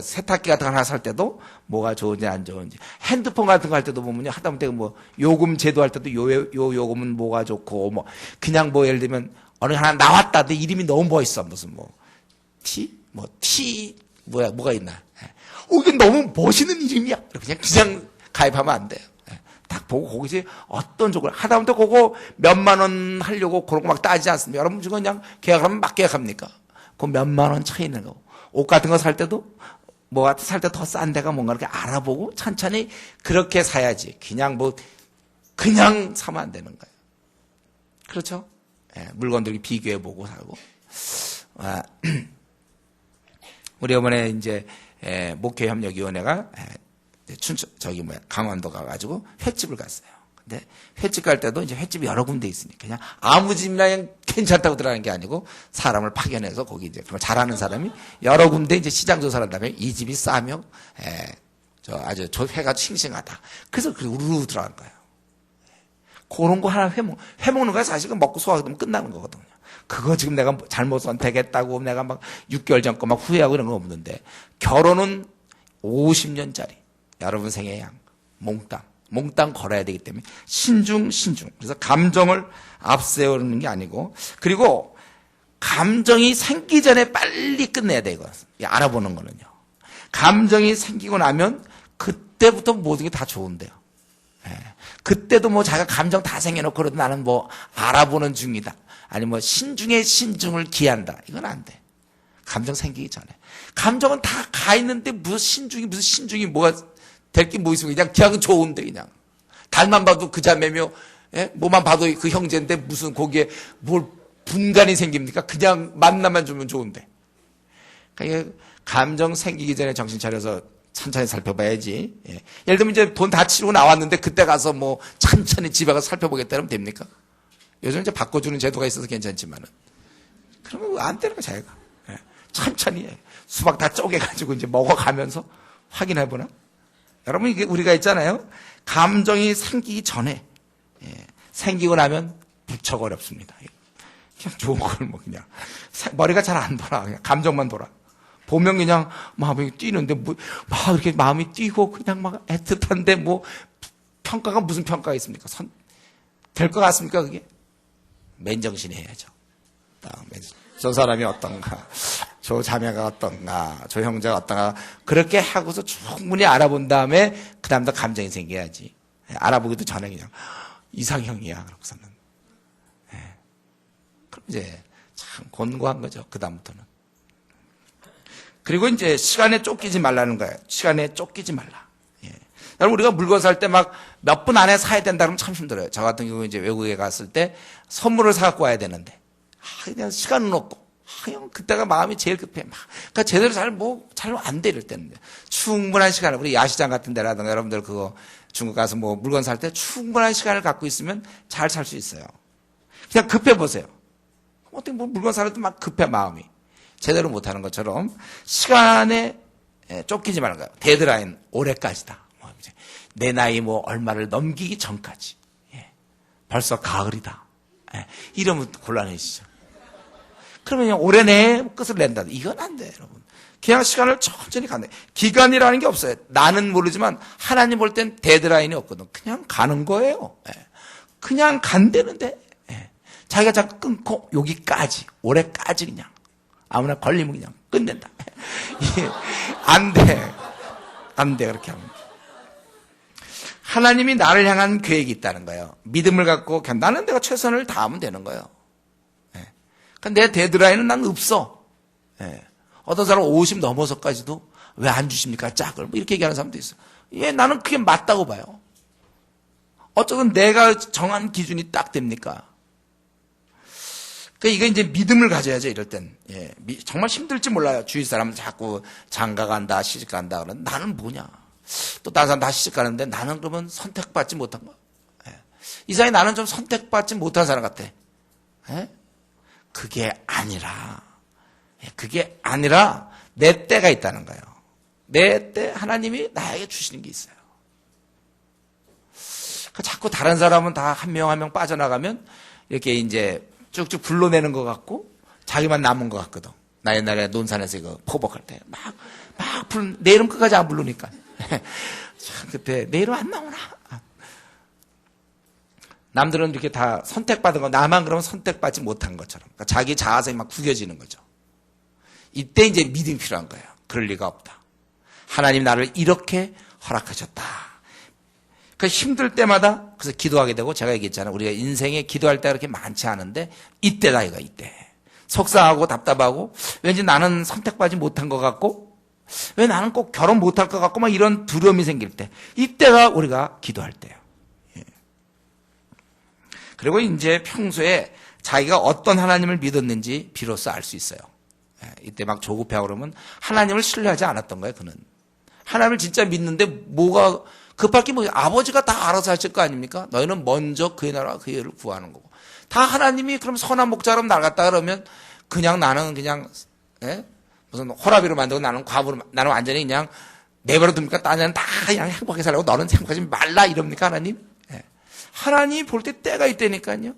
세탁기 같은 거 하나 살 때도 뭐가 좋은지 안 좋은지, 핸드폰 같은 거 할 때도 보면요, 하다못해 요금 제도할 때도 요금은 뭐가 좋고, 그냥 예를 들면 어느 하나 나왔다. 내 이름이 너무 멋있어. 무슨 뭐가 있나. 이게 너무 멋있는 이름이야. 그냥 가입하면 안 돼요. 딱 보고 거기서 어떤 쪽을 하다못해 그거 몇만 원 하려고 그런 거 막 따지지 않습니까? 여러분 지금 그냥 계약하면 막 계약합니까? 그 몇만 원 차이 있는 거. 옷 같은 거 살 때도 살 때 더 싼 데가 뭔가 이렇게 알아보고 천천히 그렇게 사야지. 그냥 사면 안 되는 거예요. 그렇죠? 물건들 비교해보고 사고. 우리 어머니 이제 목회협력위원회가 강원도 가가지고 횟집을 갔어요. 근데 횟집 갈 때도 이제 횟집이 여러 군데 있으니까 그냥 아무 집이나 그냥 괜찮다고 들어가는 게 아니고 사람을 파견해서 거기 이제 그걸 잘하는 사람이 여러 군데 이제 시장 조사를 한다면 이 집이 싸며 아주 회가 싱싱하다. 그래서 우르르 들어간 거예요. 그런 거 하나 회먹는 거야. 사실은 먹고 소화하면 끝나는 거거든요. 그거 지금 내가 잘못 선택했다고 내가 막 6개월 전 거 막 후회하고 이런 거 없는데, 결혼은 50년짜리 여러분 생애의 양 몽땅 걸어야 되기 때문에 신중. 그래서 감정을 앞세우는 게 아니고, 그리고 감정이 생기기 전에 빨리 끝내야 돼. 이거 알아보는 거는요. 감정이 생기고 나면 그때부터 모든 게 다 좋은데요. 그때도 자기가 감정 다 생겨놓고 그래도 나는 알아보는 중이다. 아니 신중에 신중을 기한다. 이건 안 돼. 감정 생기기 전에. 감정은 다 가 있는데 무슨 신중이 뭐가 될 게 뭐 있습니까? 그냥 좋은데 그냥. 달만 봐도 그 자매며, 뭐만 봐도 그 형제인데 무슨 거기에 뭘 분간이 생깁니까? 그냥 만나만 주면 좋은데. 그러니까 감정 생기기 전에 정신 차려서 천천히 살펴봐야지. 예를 들면 이제 돈 다 치르고 나왔는데 그때 가서 천천히 집에 가서 살펴보겠다면 됩니까? 요즘 이제 바꿔주는 제도가 있어서 괜찮지만은. 그러면 안 되는 거야, 자기가. 천천히 수박 다 쪼개가지고 이제 먹어가면서 확인해보나? 여러분, 이게 우리가 있잖아요. 감정이 생기기 전에, 생기고 나면 무척 어렵습니다. 그냥 좋은 걸 그냥. 머리가 잘 안 돌아. 그냥 감정만 돌아. 보면 그냥 마음이 뛰는데 막 이렇게 마음이 뛰고 그냥 막 애틋한데 평가가 무슨 평가가 있습니까? 될 것 같습니까, 그게? 맨정신에 해야죠. 저 사람이 어떤가, 저 자매가 어떤가, 저 형제가 어떤가, 그렇게 하고서 충분히 알아본 다음에 그 다음부터 감정이 생겨야지. 알아보기도 전에 그냥 이상형이야 그러고서는. 그럼 이제 참 곤고한 거죠. 그 다음부터는. 그리고 이제 시간에 쫓기지 말라는 거예요. 시간에 쫓기지 말라. 여러분, 우리가 물건 살 때 막 몇 분 안에 사야 된다 그러면 참 힘들어요. 저 같은 경우 이제 외국에 갔을 때 선물을 사갖고 와야 되는데, 그냥 시간은 없고, 그때가 마음이 제일 급해. 그러니까 제대로 잘 안 돼, 이럴 때는. 충분한 시간을, 우리 야시장 같은 데라든가 여러분들 중국 가서 물건 살 때 충분한 시간을 갖고 있으면 잘 살 수 있어요. 그냥 급해 보세요. 어떻게 물건 살 때 막 급해, 마음이. 제대로 못하는 것처럼 시간에 쫓기지 말는 거예요. 데드라인 올해까지다. 내 나이 얼마를 넘기기 전까지. 벌써 가을이다. 이러면 곤란해지죠. 그러면 올해 내에 끝을 낸다. 이건 안 돼, 여러분. 그냥 시간을 천천히 간다. 기간이라는 게 없어요. 나는 모르지만 하나님 볼 땐 데드라인이 없거든. 그냥 가는 거예요. 그냥 간대는데 자기가 자꾸 끊고 여기까지, 올해까지 그냥 아무나 걸리면 그냥 끝낸다. 이게 안 돼. 안 돼, 그렇게 하면. 하나님이 나를 향한 계획이 있다는 거예요. 믿음을 갖고 나는 내가 최선을 다하면 되는 거예요. 그러니까 내 데드라인은 난 없어. 어떤 사람은 50 넘어서까지도 왜 안 주십니까? 짝을. 뭐 이렇게 얘기하는 사람도 있어요. 나는 그게 맞다고 봐요. 어쩌면 내가 정한 기준이 딱 됩니까? 그러니까 이거 이제 믿음을 가져야죠, 이럴 땐. 정말 힘들지 몰라요. 주위 사람은 자꾸 장가 간다, 시집 간다. 그러는데 나는 뭐냐? 또 다른 사람 다 시집 가는데 나는 그러면 선택받지 못한 거야. 이상하게 나는 좀 선택받지 못한 사람 같아. 그게 아니라 내 때가 있다는 거예요. 내 때 하나님이 나에게 주시는 게 있어요. 자꾸 다른 사람은 다 한 명 한 명 빠져나가면 이렇게 이제 쭉쭉 불러내는 것 같고 자기만 남은 것 같거든. 나 옛날에 논산에서 이거 포복할 때 내 이름 끝까지 안 부르니까. 참, 그때 내 이름 안 나오나? 남들은 이렇게 다 선택받은 거, 나만 그러면 선택받지 못한 것처럼. 그러니까 자기 자아성이 막 구겨지는 거죠. 이때 이제 믿음이 필요한 거예요. 그럴 리가 없다. 하나님 나를 이렇게 허락하셨다. 그 힘들 때마다 그래서 기도하게 되고 제가 얘기했잖아요. 우리가 인생에 기도할 때가 그렇게 많지 않은데 이때다 이거 이때. 속상하고 답답하고 왠지 나는 선택받지 못한 것 같고 왜 나는 꼭 결혼 못할 것 같고 막 이런 두려움이 생길 때 이때가 우리가 기도할 때예요. 그리고 이제 평소에 자기가 어떤 하나님을 믿었는지 비로소 알 수 있어요. 이때 막 조급해하고 그러면 하나님을 신뢰하지 않았던 거예요. 그는 하나님을 진짜 믿는데 뭐가 급할 게 뭐예요? 아버지가 다 알아서 하실 거 아닙니까? 너희는 먼저 그의 나라와 그의 의를 구하는 거고 다 하나님이 그럼 선한 목자처럼 나갔다 그러면 그냥 나는 그냥 무슨 호라비로 만들고 나는 과부로 나는 완전히 그냥 내버려 둡니까? 나는 다 그냥 행복하게 살라고 너는 행복하지 말라 이럽니까 하나님? 하나님이 볼 때 때가 있다니까요.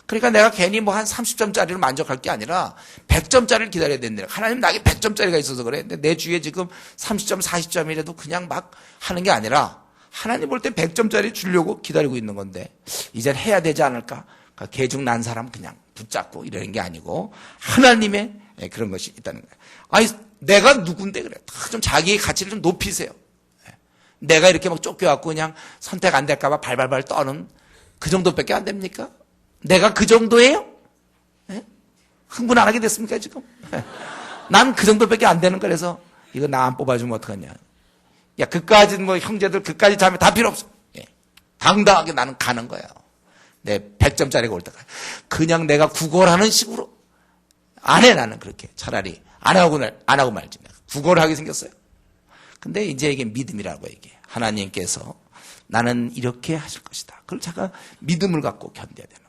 그러니까 내가 괜히 뭐 한 30점짜리를 만족할 게 아니라 100점짜리를 기다려야 된다. 하나님 나에게 100점짜리가 있어서 그래. 근데 내 주위에 지금 30점, 40점이라도 그냥 막 하는 게 아니라 하나님 볼 때 100점짜리 주려고 기다리고 있는 건데 이젠 해야 되지 않을까? 그러니까 개중 난 사람 그냥 붙잡고 이러는 게 아니고 하나님의 그런 것이 있다는 거예요. 아니 내가 누군데 그래. 좀 자기의 가치를 좀 높이세요. 내가 이렇게 막 쫓겨갖고 그냥 선택 안 될까봐 발발발 떠는 그 정도밖에 안 됩니까? 내가 그 정도예요? 흥분 안 하게 됐습니까 지금? 난 그 정도밖에 안 되는 거라서 이거 나 안 뽑아주면 어떡하냐. 야 그까지 뭐 형제들 그까지 자면 다 필요 없어. 당당하게 나는 가는 거야. 내 100점짜리가 올 때까지. 그냥 내가 구걸하는 식으로 안 해 나는 그렇게. 차라리 안 하고 말지. 내가 구걸을 하게 생겼어요. 근데 이제 이게 믿음이라고 이게 하나님께서 나는 이렇게 하실 것이다. 그걸 제가 믿음을 갖고 견뎌야 되는 거예요.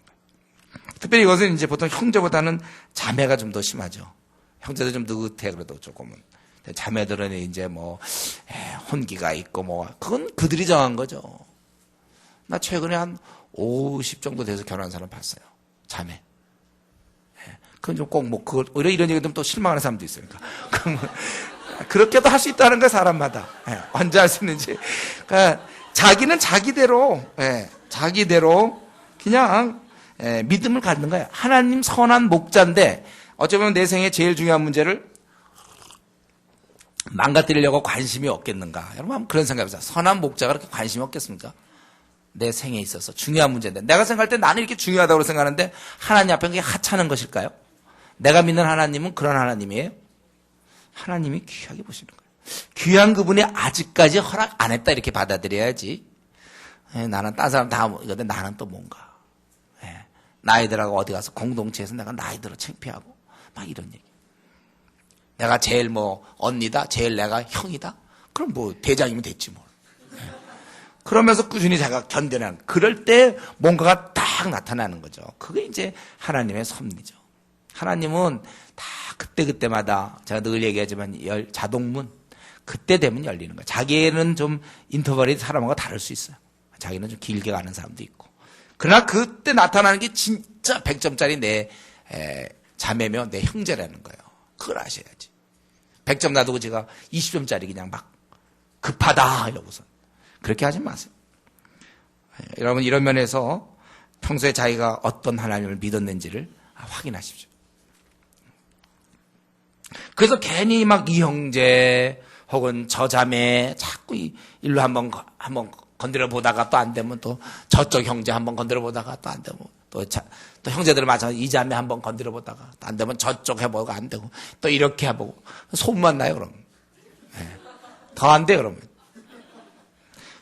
특별히 이것은 이제 보통 형제보다는 자매가 좀 더 심하죠. 형제도 좀 느긋해 그래도 조금은. 자매들은 이제 뭐 혼기가 있고 뭐 그건 그들이 정한 거죠. 나 최근에 한 50 정도 돼서 결혼한 사람 봤어요. 자매. 그건 좀 꼭 뭐 그걸 오히려 이런 얘기 들으면 또 실망하는 사람도 있으니까. 그렇게도 할 수 있다는 거예요, 사람마다. 언제 할 수 있는지. 그러니까 자기는 자기대로 그냥 믿음을 갖는 거예요. 하나님 선한 목자인데 어쩌면 내 생에 제일 중요한 문제를 망가뜨리려고 관심이 없겠는가. 여러분 한번 그런 생각해보세요. 선한 목자가 그렇게 관심이 없겠습니까? 내 생에 있어서 중요한 문제인데 내가 생각할 때 나는 이렇게 중요하다고 생각하는데 하나님 앞에 그게 하찮은 것일까요? 내가 믿는 하나님은 그런 하나님이에요. 하나님이 귀하게 보시는 거예요. 귀한 그분이 아직까지 허락 안 했다 이렇게 받아들여야지. 나는 딴 사람 다 이건데 나는 또 뭔가. 나이들하고 어디 가서 공동체에서 내가 나이들을 창피하고 막 이런 얘기. 내가 제일 뭐 언니다, 제일 내가 형이다. 그럼 뭐 대장이면 됐지 뭐. 그러면서 꾸준히 제가 견뎌내는. 그럴 때 뭔가가 딱 나타나는 거죠. 그게 이제 하나님의 섭리죠. 하나님은 다 그때그때마다 제가 늘 얘기하지만 자동문 그때 되면 열리는 거예요. 자기는 좀 인터벌이 사람하고 다를 수 있어요. 자기는 좀 길게 가는 사람도 있고 그러나 그때 나타나는 게 진짜 100점짜리 내 자매며 내 형제라는 거예요. 그걸 아셔야지. 100점 놔두고 제가 20점짜리 그냥 막 급하다 이러고서 그렇게 하지 마세요. 여러분 이런 면에서 평소에 자기가 어떤 하나님을 믿었는지를 확인하십시오. 그래서 괜히 막 이 형제 혹은 저 자매 자꾸 일로 한번 건드려 보다가 또 안 되면 또 저쪽 형제 한번 건드려 보다가 또 안 되면 또 형제들 마찬가지 이 자매 한번 건드려 보다가 또 안 되면 저쪽 해보고 안 되고 또 이렇게 해보고 소문만 나요 그럼. 더 안 돼 그러면.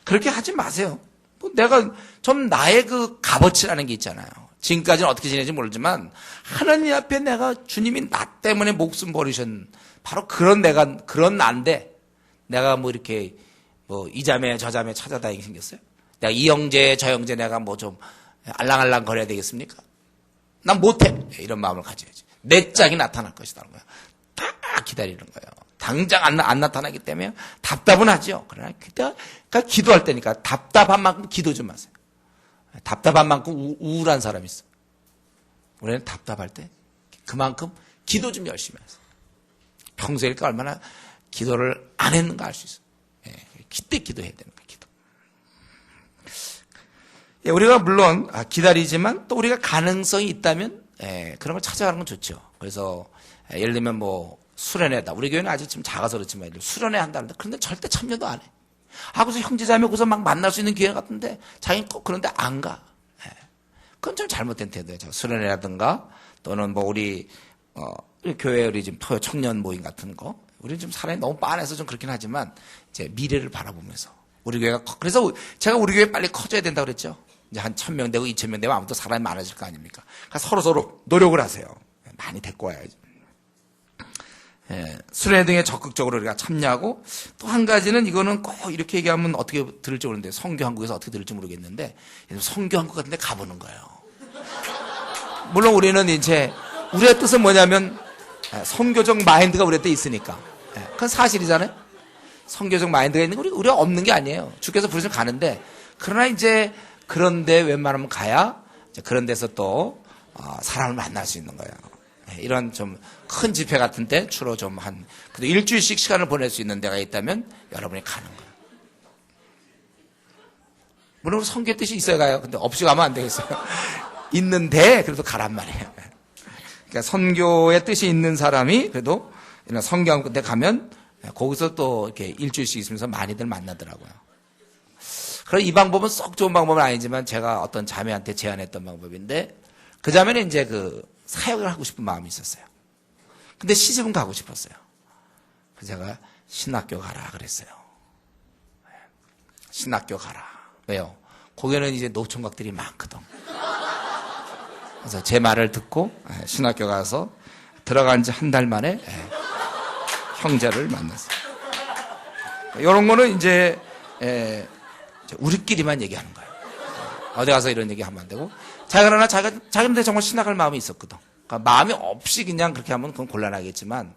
그렇게 하지 마세요. 내가 좀 나의 그 값어치라는 게 있잖아요. 지금까지는 어떻게 지내는지 모르지만 하나님 앞에 내가 주님이 나 때문에 목숨 버리신 바로 그런 난데 내가 뭐 이렇게 뭐 이 자매 저 자매 찾아다니게 생겼어요? 내가 이 형제 저 형제 내가 뭐 좀 알랑알랑 거려야 되겠습니까? 난 못해. 이런 마음을 가져야지. 내 짝이 나타날 것이라는 거야. 딱 기다리는 거예요. 당장 안 나타나기 때문에 답답은 하죠. 그러나 그러니까 기도할 때니까 답답한 만큼 기도 좀 하세요. 답답한 만큼 우울한 사람이 있어. 우리는 답답할 때 그만큼 기도 좀 열심히 하세요. 평소에 얼마나 기도를 안 했는가 알 수 있어요. 그때 기도해야 되는 거예요. 기도. 우리가 물론 기다리지만 또 우리가 가능성이 있다면 그런 걸 찾아가는 건 좋죠. 그래서 예를 들면 뭐 수련회다. 우리 교회는 아직 지금 작아서 그렇지만 수련회 한다는데 그런데 절대 참여도 안 해. 그래서 형제자매 거기서 막 만날 수 있는 기회 같은데 자기는 꼭 그런데 안 가. 그건 좀 잘못된 태도예요. 수련회라든가 또는 뭐 우리 교회 우리 지금 토요 청년 모임 같은 거. 우리는 좀 사람이 너무 빤해서 좀 그렇긴 하지만 이제 미래를 바라보면서 우리 교회가 그래서 제가 우리 교회 빨리 커져야 된다 그랬죠. 이제 한 1000명 되고 2000명 되면 아무도 사람이 많아질 거 아닙니까? 그러니까 서로 노력을 하세요. 많이 데리고 와야지. 수련회 등에 적극적으로 우리가 참여하고 또 한 가지는 이거는 꼭 이렇게 얘기하면 어떻게 들을지 모르는데 선교 한국에서 어떻게 들을지 모르겠는데 선교 한국 같은 데 가보는 거예요. 물론 우리는 이제 우리의 뜻은 뭐냐면 선교적 마인드가 우리 때 있으니까 그건 사실이잖아요. 선교적 마인드가 있는 게 우리가 없는 게 아니에요. 주께서 부르시면 가는데 그러나 이제 그런데 웬만하면 가야 그런 데서 또 사람을 만날 수 있는 거예요. 이런 좀 큰 집회 같은 때 주로 좀 그래도 일주일씩 시간을 보낼 수 있는 데가 있다면 여러분이 가는 거예요. 물론 선교의 뜻이 있어야 가요. 근데 없이 가면 안 되겠어요. 있는데 그래도 가란 말이에요. 그러니까 선교의 뜻이 있는 사람이 그래도 이런 선교한 데 가면 거기서 또 이렇게 일주일씩 있으면서 많이들 만나더라고요. 그럼 이 방법은 썩 좋은 방법은 아니지만 제가 어떤 자매한테 제안했던 방법인데 그 자매는 이제 그 사역을 하고 싶은 마음이 있었어요. 근데 시집은 가고 싶었어요. 그래서 제가 신학교 가라 그랬어요. 신학교 가라. 왜요? 거기는 이제 노총각들이 많거든. 그래서 제 말을 듣고 신학교 가서 들어간 지 한 달 만에 형제를 만났어요. 이런 거는 이제 우리끼리만 얘기하는 거예요. 어디 가서 이런 얘기하면 안 되고 그러나 자기한테 정말 신학할 마음이 있었거든. 그러니까 마음이 없이 그냥 그렇게 하면 그건 곤란하겠지만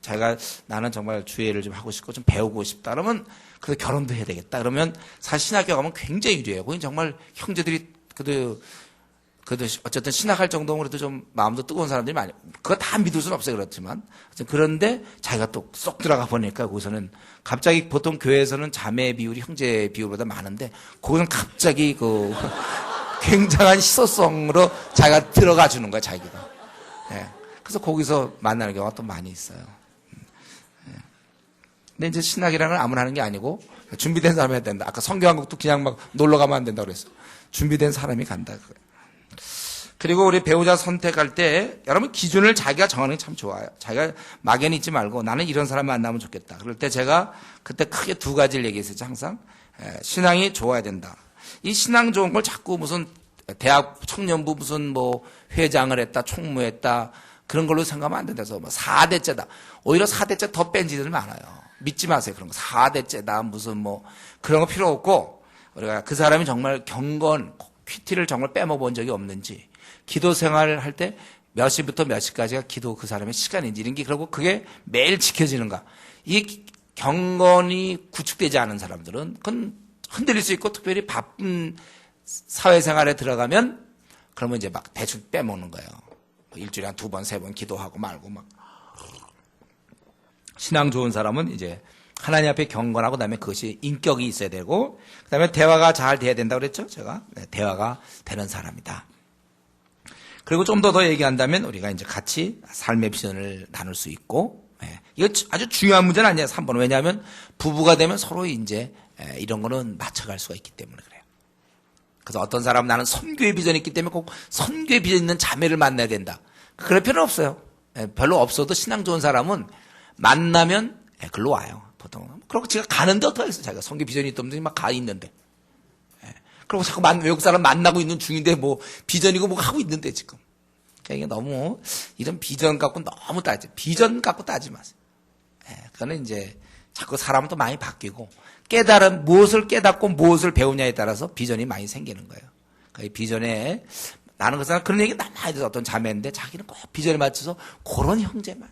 자기가 나는 정말 주의를 좀 하고 싶고 좀 배우고 싶다 그러면 그래도 결혼도 해야 되겠다 그러면 사실 신학교 가면 굉장히 유리해요. 거기 정말 형제들이 그래도 어쨌든 신학할 정도면 그래도 좀 마음도 뜨거운 사람들이 많이 그거 다 믿을 수는 없어요. 그렇지만 그런데 자기가 또 쏙 들어가 보니까 거기서는 갑자기 보통 교회에서는 자매 비율이 형제 비율보다 많은데 거기서는 갑자기 그 굉장한 희소성으로 자기가 들어가 주는 거야 자기가. 그래서 거기서 만나는 경우가 또 많이 있어요. 근데 이제 신학이라는 건 아무나 하는 게 아니고 준비된 사람이 해야 된다. 아까 성교한국도 그냥 막 놀러 가면 안 된다고 그랬어. 준비된 사람이 간다. 그리고 우리 배우자 선택할 때 여러분 기준을 자기가 정하는 게 참 좋아요. 자기가 막연히 있지 말고 나는 이런 사람 만나면 좋겠다. 그럴 때 제가 그때 크게 두 가지를 얘기했었죠. 항상 신앙이 좋아야 된다. 이 신앙 좋은 걸 자꾸 무슨 대학 청년부 무슨 뭐 회장을 했다 총무했다 그런 걸로 생각하면 안 된다. 그래서 뭐 4대째다. 오히려 4대째 더 뺀 지들 많아요. 믿지 마세요. 그런 거 4대째다 무슨 뭐 그런 거 필요 없고 우리가 그 사람이 정말 경건 퀴티를 정말 빼먹어본 적이 없는지 기도 생활을 할 때 몇 시부터 몇 시까지가 기도 그 사람의 시간인지 이런 게 그리고 그게 매일 지켜지는가. 이 경건이 구축되지 않은 사람들은 그건 흔들릴 수 있고 특별히 바쁜 사회생활에 들어가면 그러면 이제 막 대충 빼먹는 거예요. 일주일에 한 2번, 3번 기도하고 말고 막. 신앙 좋은 사람은 이제 하나님 앞에 경건하고 그다음에 그것이 인격이 있어야 되고 그다음에 대화가 잘 돼야 된다고 그랬죠, 제가. 네, 대화가 되는 사람이다. 그리고 좀 더 얘기한다면 우리가 이제 같이 삶의 비전을 나눌 수 있고 이거 아주 중요한 문제는 아니에요. 3번은. 왜냐하면 부부가 되면 서로 이제 이런 거는 맞춰갈 수가 있기 때문에 그래요. 그래서 어떤 사람은 나는 선교의 비전이 있기 때문에 꼭 선교의 비전 있는 자매를 만나야 된다. 그럴 필요는 없어요. 별로 없어도 신앙 좋은 사람은 만나면 글로 와요. 보통. 그리고 제가 가는데 어떡하겠어요. 자기가 선교 비전이 있던데 막 가 있는데. 그리고 자꾸 외국 사람 만나고 있는 중인데 뭐 비전이고 뭐 하고 있는데 지금. 그러니까 이게 너무 이런 비전 갖고 너무 비전 갖고 따지 마세요. 그거는 이제 자꾸 사람은 또 많이 바뀌고 무엇을 깨닫고 무엇을 배우냐에 따라서 비전이 많이 생기는 거예요. 그러니까 이 비전에 나는 그런 얘기 많이 들어서 어떤 자매인데 자기는 꼭 비전에 맞춰서 그런 형제만.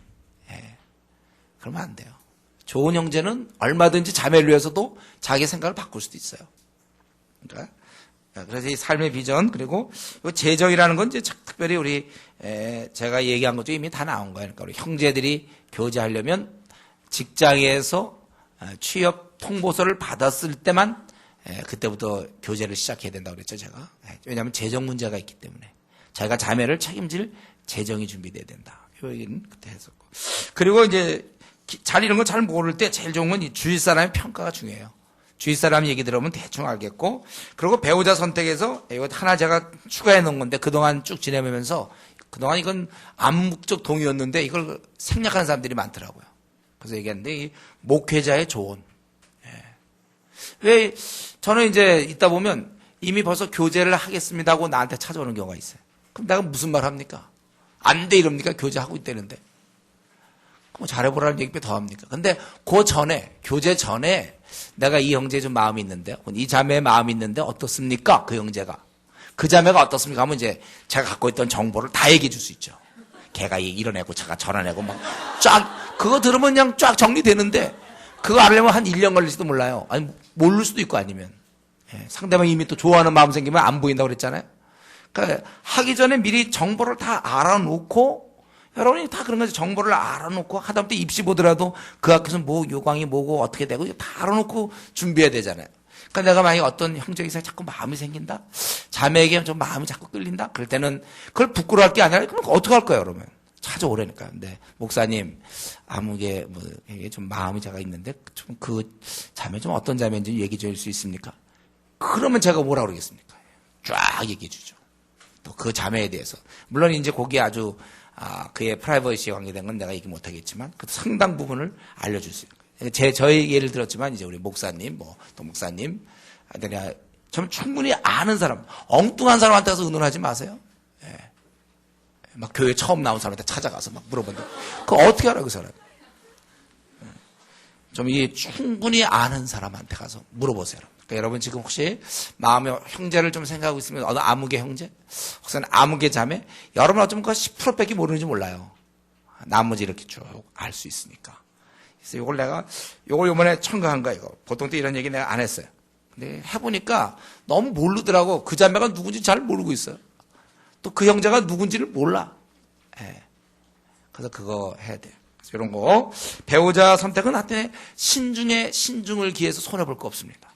그러면 안 돼요. 좋은 형제는 얼마든지 자매를 위해서도 자기 생각을 바꿀 수도 있어요. 그러니까 그래서 이 삶의 비전 그리고 재정이라는 건 이제 특별히 우리 제가 얘기한 것 중에 이미 다 나온 거예요. 그러니까 우리 형제들이 교제하려면 직장에서 취업 통보서를 받았을 때만 그때부터 교제를 시작해야 된다고 그랬죠, 제가. 왜냐하면 재정 문제가 있기 때문에 자기가 자매를 책임질 재정이 준비돼야 된다. 이 얘기는 그때 했었고. 그리고 이제 이런 거 잘 모를 때 제일 좋은 건 주위 사람의 평가가 중요해요. 주위 사람 얘기 들어보면 대충 알겠고, 그리고 배우자 선택에서 이거 하나 제가 추가해 놓은 건데 그동안 쭉 지내면서 그동안 이건 암묵적 동의였는데 이걸 생략하는 사람들이 많더라고요. 그래서 얘기했는데 이 목회자의 조언. 왜 저는 이제 있다 보면 이미 벌써 교제를 하겠습니다 하고 나한테 찾아오는 경우가 있어요. 그럼 내가 무슨 말 합니까? 안 돼 이럽니까? 교제하고 있다는데. 그럼 잘해보라는 얘기 더 합니까? 근데 그 전에, 교제 전에 내가 이 형제에 좀 마음이 있는데, 이 자매의 마음이 있는데 어떻습니까? 그 형제가. 그 자매가 어떻습니까? 하면 이제 제가 갖고 있던 정보를 다 얘기해 줄 수 있죠. 걔가 이런 애고, 제가 저런 애고, 막 쫙, 그거 들으면 그냥 쫙 정리되는데, 그거 알려면 한 1년 걸릴지도 몰라요. 아니, 모를 수도 있고 아니면. 상대방이 이미 또 좋아하는 마음 생기면 안 보인다고 그랬잖아요. 그러니까 하기 전에 미리 정보를 다 알아놓고, 여러분이 다 그런 거지. 정보를 알아놓고 하다못해 입시 보더라도 그 학교에서 뭐 요강이 뭐고 어떻게 되고 다 알아놓고 준비해야 되잖아요. 그러니까 내가 만약에 어떤 형제에 자꾸 마음이 생긴다? 자매에게 좀 마음이 자꾸 끌린다? 그럴 때는 그걸 부끄러워할 게 아니라 그럼 어떻게 할 거예요, 그러면? 찾아오라니까. 근데 목사님, 아무게 뭐 이게 좀 마음이 제가 있는데 좀 그 자매 좀 어떤 자매인지 얘기 좀 할 수 있습니까? 그러면 제가 뭐라 그러겠습니까? 쫙 얘기해 주죠. 또 그 자매에 대해서. 물론 이제 거기에 아주 그의 프라이버시에 관계된 건 내가 얘기 못하겠지만, 그 상당 부분을 알려줄 수 있어요. 저희 예를 들었지만, 이제 우리 목사님, 또 목사님, 내가 좀 충분히 아는 사람, 엉뚱한 사람한테 가서 의논하지 마세요. 막 교회 처음 나온 사람한테 찾아가서 막 물어본다. 그거 어떻게 알아, 그 사람? 좀 이게 충분히 아는 사람한테 가서 물어보세요. 그러니까 여러분 지금 혹시 마음의 형제를 좀 생각하고 있으면 어느 아무개 형제? 혹은 아무개 자매? 여러분 어쩌면 그 10%밖에 모르는지 몰라요. 나머지 이렇게 쭉 알 수 있으니까. 그래서 요걸 요번에 첨가한 거야, 이거. 보통 또 이런 얘기 내가 안 했어요. 근데 해보니까 너무 모르더라고. 그 자매가 누군지 잘 모르고 있어요. 또 그 형제가 누군지를 몰라. 그래서 그거 해야 돼요. 그래서 이런 거. 배우자 선택은 하여튼 신중을 기해서 손해볼 거 없습니다.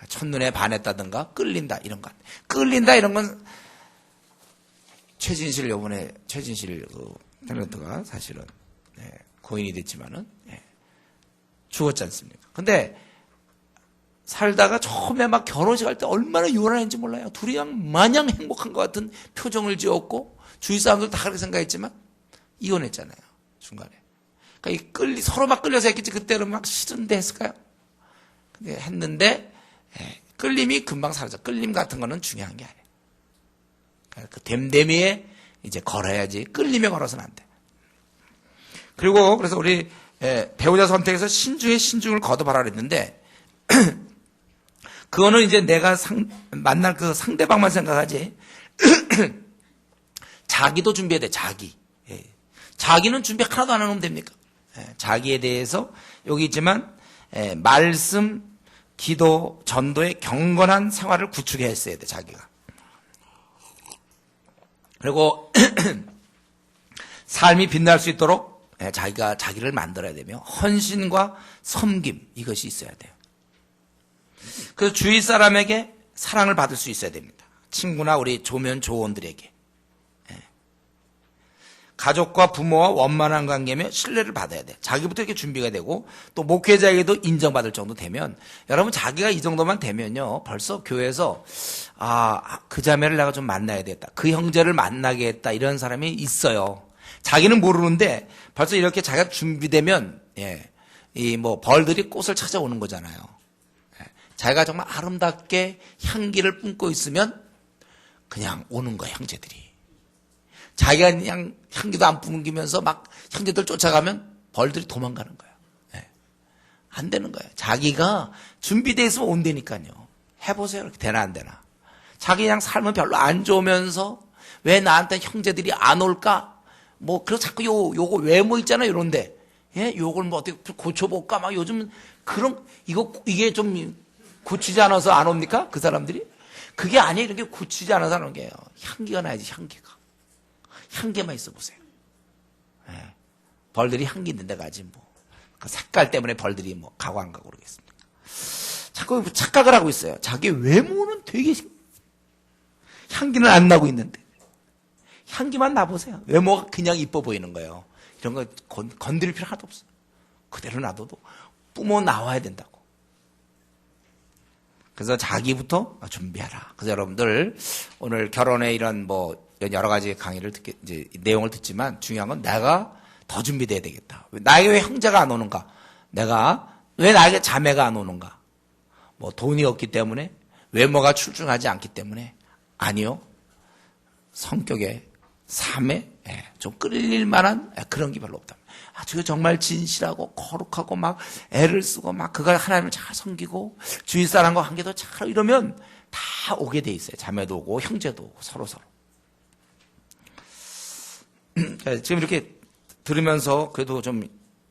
첫눈에 반했다든가 끌린다 이런 것. 끌린다 이런 건 최진실 그 탤런트가 사실은 고인이 됐지만은 죽었지 않습니까? 근데 살다가 처음에 막 결혼식 할 때 얼마나 요란했는지 몰라요. 둘이 그냥 마냥 행복한 것 같은 표정을 지었고 주위 사람들 다 그렇게 생각했지만 이혼했잖아요. 중간에. 그러니까 서로 막 끌려서 했겠지. 그때는 막 싫은데 했을까요? 근데 했는데 끌림이 금방 사라져. 끌림 같은 거는 중요한 게 아니에요. 그러니까 그 댐댐이에 이제 걸어야지. 끌림에 걸어서는 안 돼. 그리고 그래서 우리 배우자 선택에서 신중을 거듭하라 그랬는데 그거는 이제 내가 만날 그 상대방만 생각하지. 자기도 준비해야 돼. 자기는 준비 하나도 안 하면 됩니까? 자기에 대해서 여기 있지만 말씀 기도, 전도의 경건한 생활을 구축해 했어야 돼, 자기가. 그리고 삶이 빛날 수 있도록 자기가 자기를 만들어야 되며 헌신과 섬김, 이것이 있어야 돼요. 그래서 주위 사람에게 사랑을 받을 수 있어야 됩니다. 친구나 우리 조면 조원들에게. 가족과 부모와 원만한 관계며 신뢰를 받아야 돼. 자기부터 이렇게 준비가 되고 또 목회자에게도 인정받을 정도 되면, 여러분 자기가 이 정도만 되면요 벌써 교회에서 그 자매를 내가 좀 만나야 되겠다, 그 형제를 만나겠다, 이런 사람이 있어요. 자기는 모르는데 벌써 이렇게 자기가 준비되면 이 뭐 벌들이 꽃을 찾아오는 거잖아요. 자기가 정말 아름답게 향기를 뿜고 있으면 그냥 오는 거야, 형제들이. 자기가 그냥 향기도 안 뿜기면서 막 형제들 쫓아가면 벌들이 도망가는 거예요. 안 되는 거예요. 자기가 준비되어 있으면 온다니까요. 해보세요. 이렇게 되나 안 되나. 자기 그냥 삶은 별로 안 좋으면서 왜 나한테 형제들이 안 올까? 뭐 그래서 자꾸 요거 외모 있잖아요, 이런데. 요걸 뭐 어떻게 고쳐볼까? 막 요즘 그런 이게 좀 고치지 않아서 안 옵니까? 그 사람들이? 그게 아니에요. 이렇게 고치지 않아서 안 온 게요. 향기가 나야지, 향기가. 향기만 있어 보세요. 벌들이 향기 있는 데 가지 뭐. 그 색깔 때문에 벌들이 뭐 가고 안 가고 그러겠습니까? 자꾸 착각을 하고 있어요. 자기 외모는 되게 향기는 안 나고 있는데 향기만 나보세요. 외모가 그냥 이뻐 보이는 거예요. 이런 거 건드릴 필요 하나도 없어요. 그대로 놔둬도 뿜어 나와야 된다고. 그래서 자기부터 준비하라. 그래서 여러분들 오늘 결혼의 이런 뭐 여러 가지 강의를 이제 내용을 듣지만 중요한 건 내가 더 준비돼야 되겠다. 나에게 왜 형제가 안 오는가? 왜 나에게 자매가 안 오는가? 뭐 돈이 없기 때문에? 외모가 출중하지 않기 때문에? 아니요. 성격에, 삶에 좀 끌릴 만한 그런 게 별로 없다. 저 정말 진실하고 거룩하고 막 애를 쓰고 막 그가 하나님을 잘 섬기고 주위 사람과 관계도 잘 이러면 다 오게 돼 있어요. 자매도 오고 형제도 오고 서로. 지금 이렇게 들으면서 그래도 좀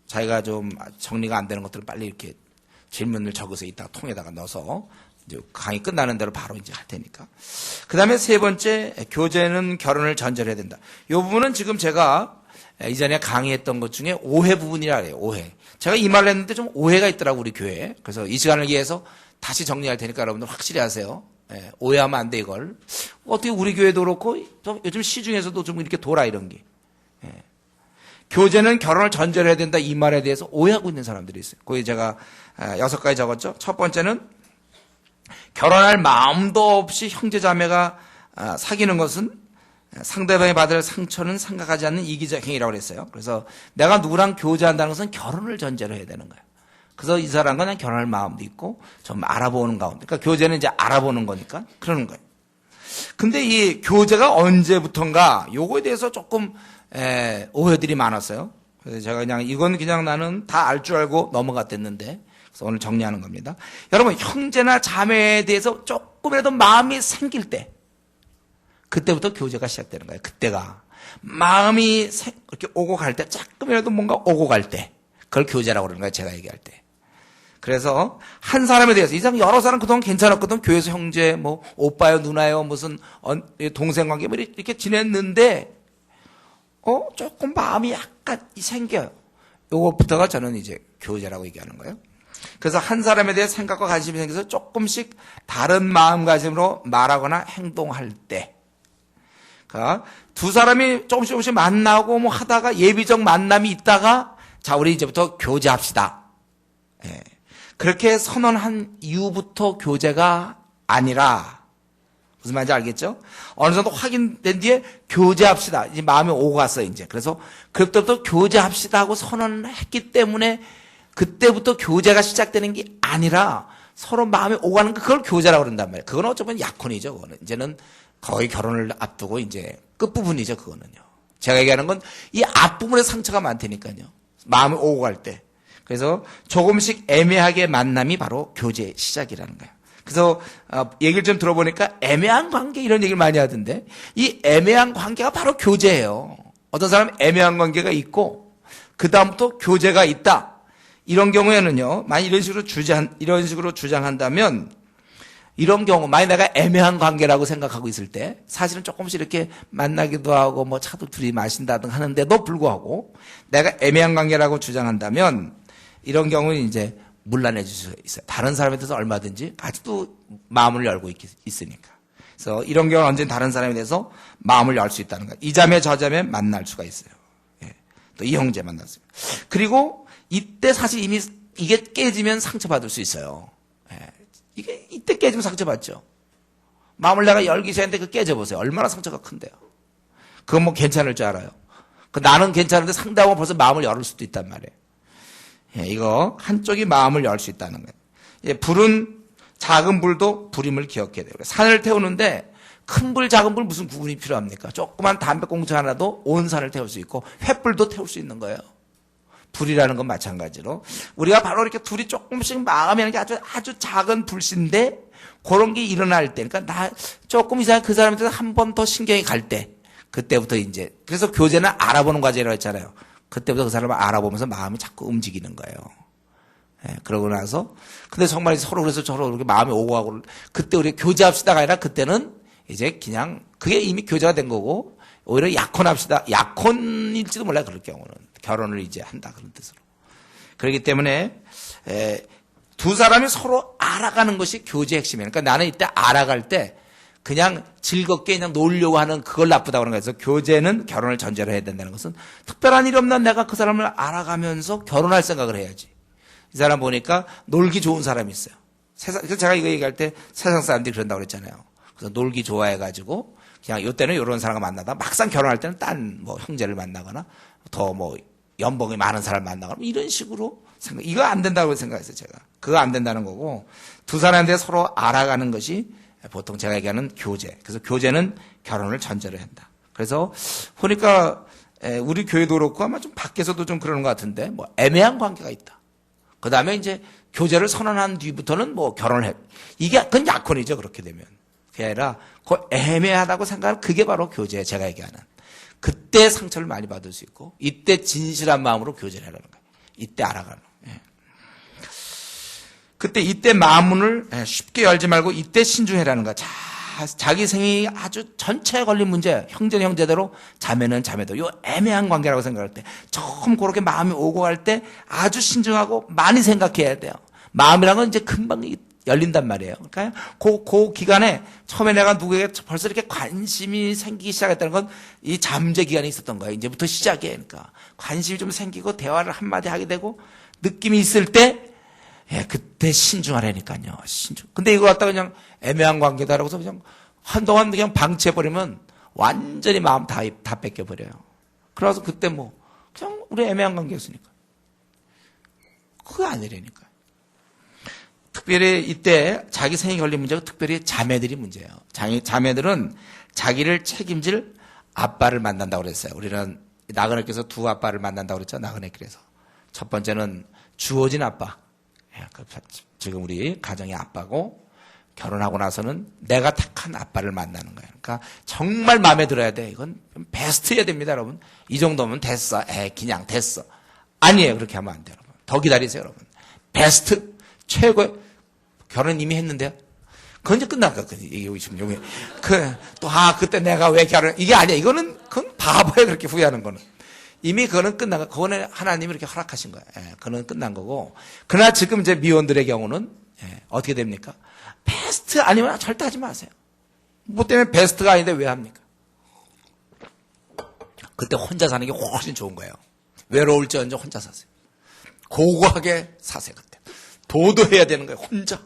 자기가 좀 정리가 안 되는 것들을 빨리 이렇게 질문을 적어서 이따 통에다가 넣어서 이제 강의 끝나는 대로 바로 이제 할 테니까. 그 다음에 세 번째, 교제는 결혼을 전제해야 된다. 이 부분은 지금 제가 이전에 강의했던 것 중에 오해 부분이라 그래요. 오해. 제가 이 말을 했는데 좀 오해가 있더라고, 우리 교회에. 그래서 이 시간을 위해서 다시 정리할 테니까 여러분들 확실히 하세요. 오해하면 안 돼, 이걸. 어떻게 우리 교회도 그렇고 요즘 시중에서도 좀 이렇게 돌아, 이런 게. 교제는 결혼을 전제로 해야 된다, 이 말에 대해서 오해하고 있는 사람들이 있어요. 거기 제가 6가지 적었죠. 첫 번째는 결혼할 마음도 없이 형제자매가 사귀는 것은 상대방이 받을 상처는 생각하지 않는 이기적 행위라고 그랬어요. 그래서 내가 누구랑 교제한다는 것은 결혼을 전제로 해야 되는 거예요. 그래서 이 사람과 그냥 결혼할 마음도 있고 좀 알아보는 가운데. 그러니까 교제는 이제 알아보는 거니까 그러는 거예요. 근데 이 교제가 언제부턴가 요거에 대해서 조금 오해들이 많았어요. 그래서 제가 그냥 이건 그냥 나는 다 알 줄 알고 넘어갔댔는데, 그래서 오늘 정리하는 겁니다. 여러분, 형제나 자매에 대해서 조금이라도 마음이 생길 때, 그때부터 교제가 시작되는 거예요. 그때가 마음이 이렇게 오고 갈 때, 조금이라도 뭔가 오고 갈 때, 그걸 교제라고 그러는 거예요. 제가 얘기할 때. 그래서 한 사람에 대해서, 이 사람 여러 사람 그동안 괜찮았거든. 교회에서 형제, 뭐 오빠요, 누나요, 무슨 동생 관계 뭐 이렇게 지냈는데 조금 마음이 약간 생겨요. 요것부터가 저는 이제 교제라고 얘기하는 거예요. 그래서 한 사람에 대해 생각과 관심이 생겨서 조금씩 다른 마음가짐으로 말하거나 행동할 때, 그러니까 두 사람이 조금씩 만나고 뭐 하다가 예비적 만남이 있다가 자, 우리 이제부터 교제합시다. 그렇게 선언한 이후부터 교제가 아니라, 무슨 말인지 알겠죠? 어느 정도 확인된 뒤에 교제합시다. 이제 마음이 오고 갔어요, 이제. 그래서 그때부터 교제합시다 하고 선언했기 때문에 그때부터 교제가 시작되는 게 아니라 서로 마음이 오고 가는 거, 그걸 교제라고 그런단 말이에요. 그건 어쩌면 약혼이죠, 그거는. 이제는 거의 결혼을 앞두고 이제 끝부분이죠, 그거는요. 제가 얘기하는 건 이 앞부분에 상처가 많다니까요. 마음이 오고 갈 때. 그래서 조금씩 애매하게 만남이 바로 교제의 시작이라는 거예요. 그래서 얘기를 좀 들어보니까 애매한 관계 이런 얘기를 많이 하던데, 이 애매한 관계가 바로 교제예요. 어떤 사람은 애매한 관계가 있고 그 다음부터 교제가 있다. 이런 경우에는요, 만약 이런 식으로 주장한다면, 이런 경우, 만약 내가 애매한 관계라고 생각하고 있을 때, 사실은 조금씩 이렇게 만나기도 하고, 뭐 차도 둘이 마신다든 하는데도 불구하고, 내가 애매한 관계라고 주장한다면, 이런 경우는 이제 문란해질 수 있어요. 다른 사람에 대해서 얼마든지 아직도 마음을 열고 있으니까. 그래서 이런 경우는 언제나 다른 사람에 대해서 마음을 열 수 있다는 거예요. 이 자매 저 자매 만날 수가 있어요. 예. 또 이 형제 만났습니다. 그리고 이때 사실 이미 이게 깨지면 상처받을 수 있어요. 예. 이게 이때 깨지면 상처받죠. 마음을 내가 열기 시작했는데 그 깨져보세요. 얼마나 상처가 큰데요. 그건 뭐 괜찮을 줄 알아요. 나는 괜찮은데 상대하고 벌써 마음을 열을 수도 있단 말이에요. 예, 이거 한쪽이 마음을 열 수 있다는 거예요. 예, 불은 작은 불도 불임을 기억해야 돼요. 산을 태우는데 큰 불, 작은 불 무슨 구분이 필요합니까? 조그만 담배꽁초 하나도 온 산을 태울 수 있고 횃불도 태울 수 있는 거예요. 불이라는 건 마찬가지로 우리가 바로 이렇게 둘이 조금씩 마음이 하는 게 아주 작은 불씨인데 그런 게 일어날 때, 그러니까 나 조금 이상하게 그 사람한테 한 번 더 신경이 갈 때, 그때부터 이제 그래서 교제는 알아보는 과정이라고 했잖아요. 그때부터 그 사람을 알아보면서 마음이 자꾸 움직이는 거예요. 예, 그러고 나서, 근데 정말 서로 그래서 서로 그렇게 마음이 오고 가고, 그때 우리 교제합시다가 아니라 그때는 이제 그냥, 그게 이미 교제가 된 거고, 오히려 약혼합시다. 약혼일지도 몰라요, 그럴 경우는. 결혼을 이제 한다, 그런 뜻으로. 그렇기 때문에, 두 사람이 서로 알아가는 것이 교제의 핵심이에요. 그러니까 나는 이때 알아갈 때, 그냥 즐겁게 그냥 놀려고 하는 그걸 나쁘다고 하는 거예요. 그래서 교제는 결혼을 전제로 해야 된다는 것은 특별한 일 없는 내가 그 사람을 알아가면서 결혼할 생각을 해야지. 이 사람 보니까 놀기 좋은 사람이 있어요. 그래서 제가 이거 얘기할 때 세상 사람들이 그런다고 그랬잖아요. 그래서 놀기 좋아해가지고 그냥 요때는 이런 사람을 만나다 막상 결혼할 때는 딴 뭐 형제를 만나거나 더 뭐 연봉이 많은 사람을 만나거나 이런 식으로 생각, 이거 안 된다고 생각했어요, 제가. 그거 안 된다는 거고 두 사람한테 서로 알아가는 것이 보통 제가 얘기하는 교제. 그래서 교제는 결혼을 전제로 한다. 그래서 보니까 우리 교회도 그렇고 아마 좀 밖에서도 좀 그러는 것 같은데 뭐 애매한 관계가 있다. 그 다음에 이제 교제를 선언한 뒤부터는 뭐 결혼을 해. 그건 약혼이죠, 그렇게 되면. 그게 아니라 그 애매하다고 생각하는 그게 바로 교제예요, 제가 얘기하는. 그때 상처를 많이 받을 수 있고 이때 진실한 마음으로 교제를 하라는 거예요. 이때 알아가는 거예요. 그때 이때 마음문을 쉽게 열지 말고 이때 신중해라는 거야. 자기 생이 아주 전체에 걸린 문제, 형제는 형제대로, 자매는 자매대로, 요 애매한 관계라고 생각할 때, 처음 그렇게 마음이 오고 갈 때 아주 신중하고 많이 생각해야 돼요. 마음이란 건 이제 금방 열린단 말이에요. 그러니까 그 기간에 처음에 내가 누구에게 벌써 이렇게 관심이 생기기 시작했다는 건 이 잠재 기간이 있었던 거예요. 이제부터 시작이에요. 그러니까 관심이 좀 생기고 대화를 한마디 하게 되고 느낌이 있을 때 그때 신중하라니까요. 신중. 근데 이거 갖다가 그냥 애매한 관계다라고 해서 그냥 한동안 그냥 방치해버리면 완전히 마음 다 뺏겨버려요. 그래서 그때 뭐, 그냥 우리 애매한 관계였으니까. 그거 아니라니까요. 특별히 이때 자기 생이 걸린 문제가 특별히 자매들이 문제예요. 자매들은 자기를 책임질 아빠를 만난다고 그랬어요. 우리는 나그네께서 두 아빠를 만난다고 그랬죠. 나그네길에서. 첫 번째는 주어진 아빠. 지금 우리 가정의 아빠고 결혼하고 나서는 내가 택한 아빠를 만나는 거예요. 그러니까 정말 마음에 들어야 돼. 이건 베스트여야 됩니다, 여러분. 이 정도면 됐어. 그냥 됐어. 아니에요. 그렇게 하면 안 돼요, 여러분. 더 기다리세요, 여러분. 베스트, 최고의 결혼 이미 했는데요. 그건 이제 끝났거든요. 이게 지금 여기 그때 내가 왜 결혼? 이게 아니야. 그건 바보예요. 그렇게 후회하는 거는. 이미 그거는 끝난 거, 그거는 하나님이 이렇게 허락하신 거예요. 그거는 끝난 거고. 그러나 지금 이제 미혼들의 경우는, 어떻게 됩니까? 베스트 아니면 절대 하지 마세요. 뭐 때문에 베스트가 아닌데 왜 합니까? 그때 혼자 사는 게 훨씬 좋은 거예요. 외로울지언정 혼자 사세요. 고고하게 사세요, 그때. 도도해야 되는 거예요, 혼자.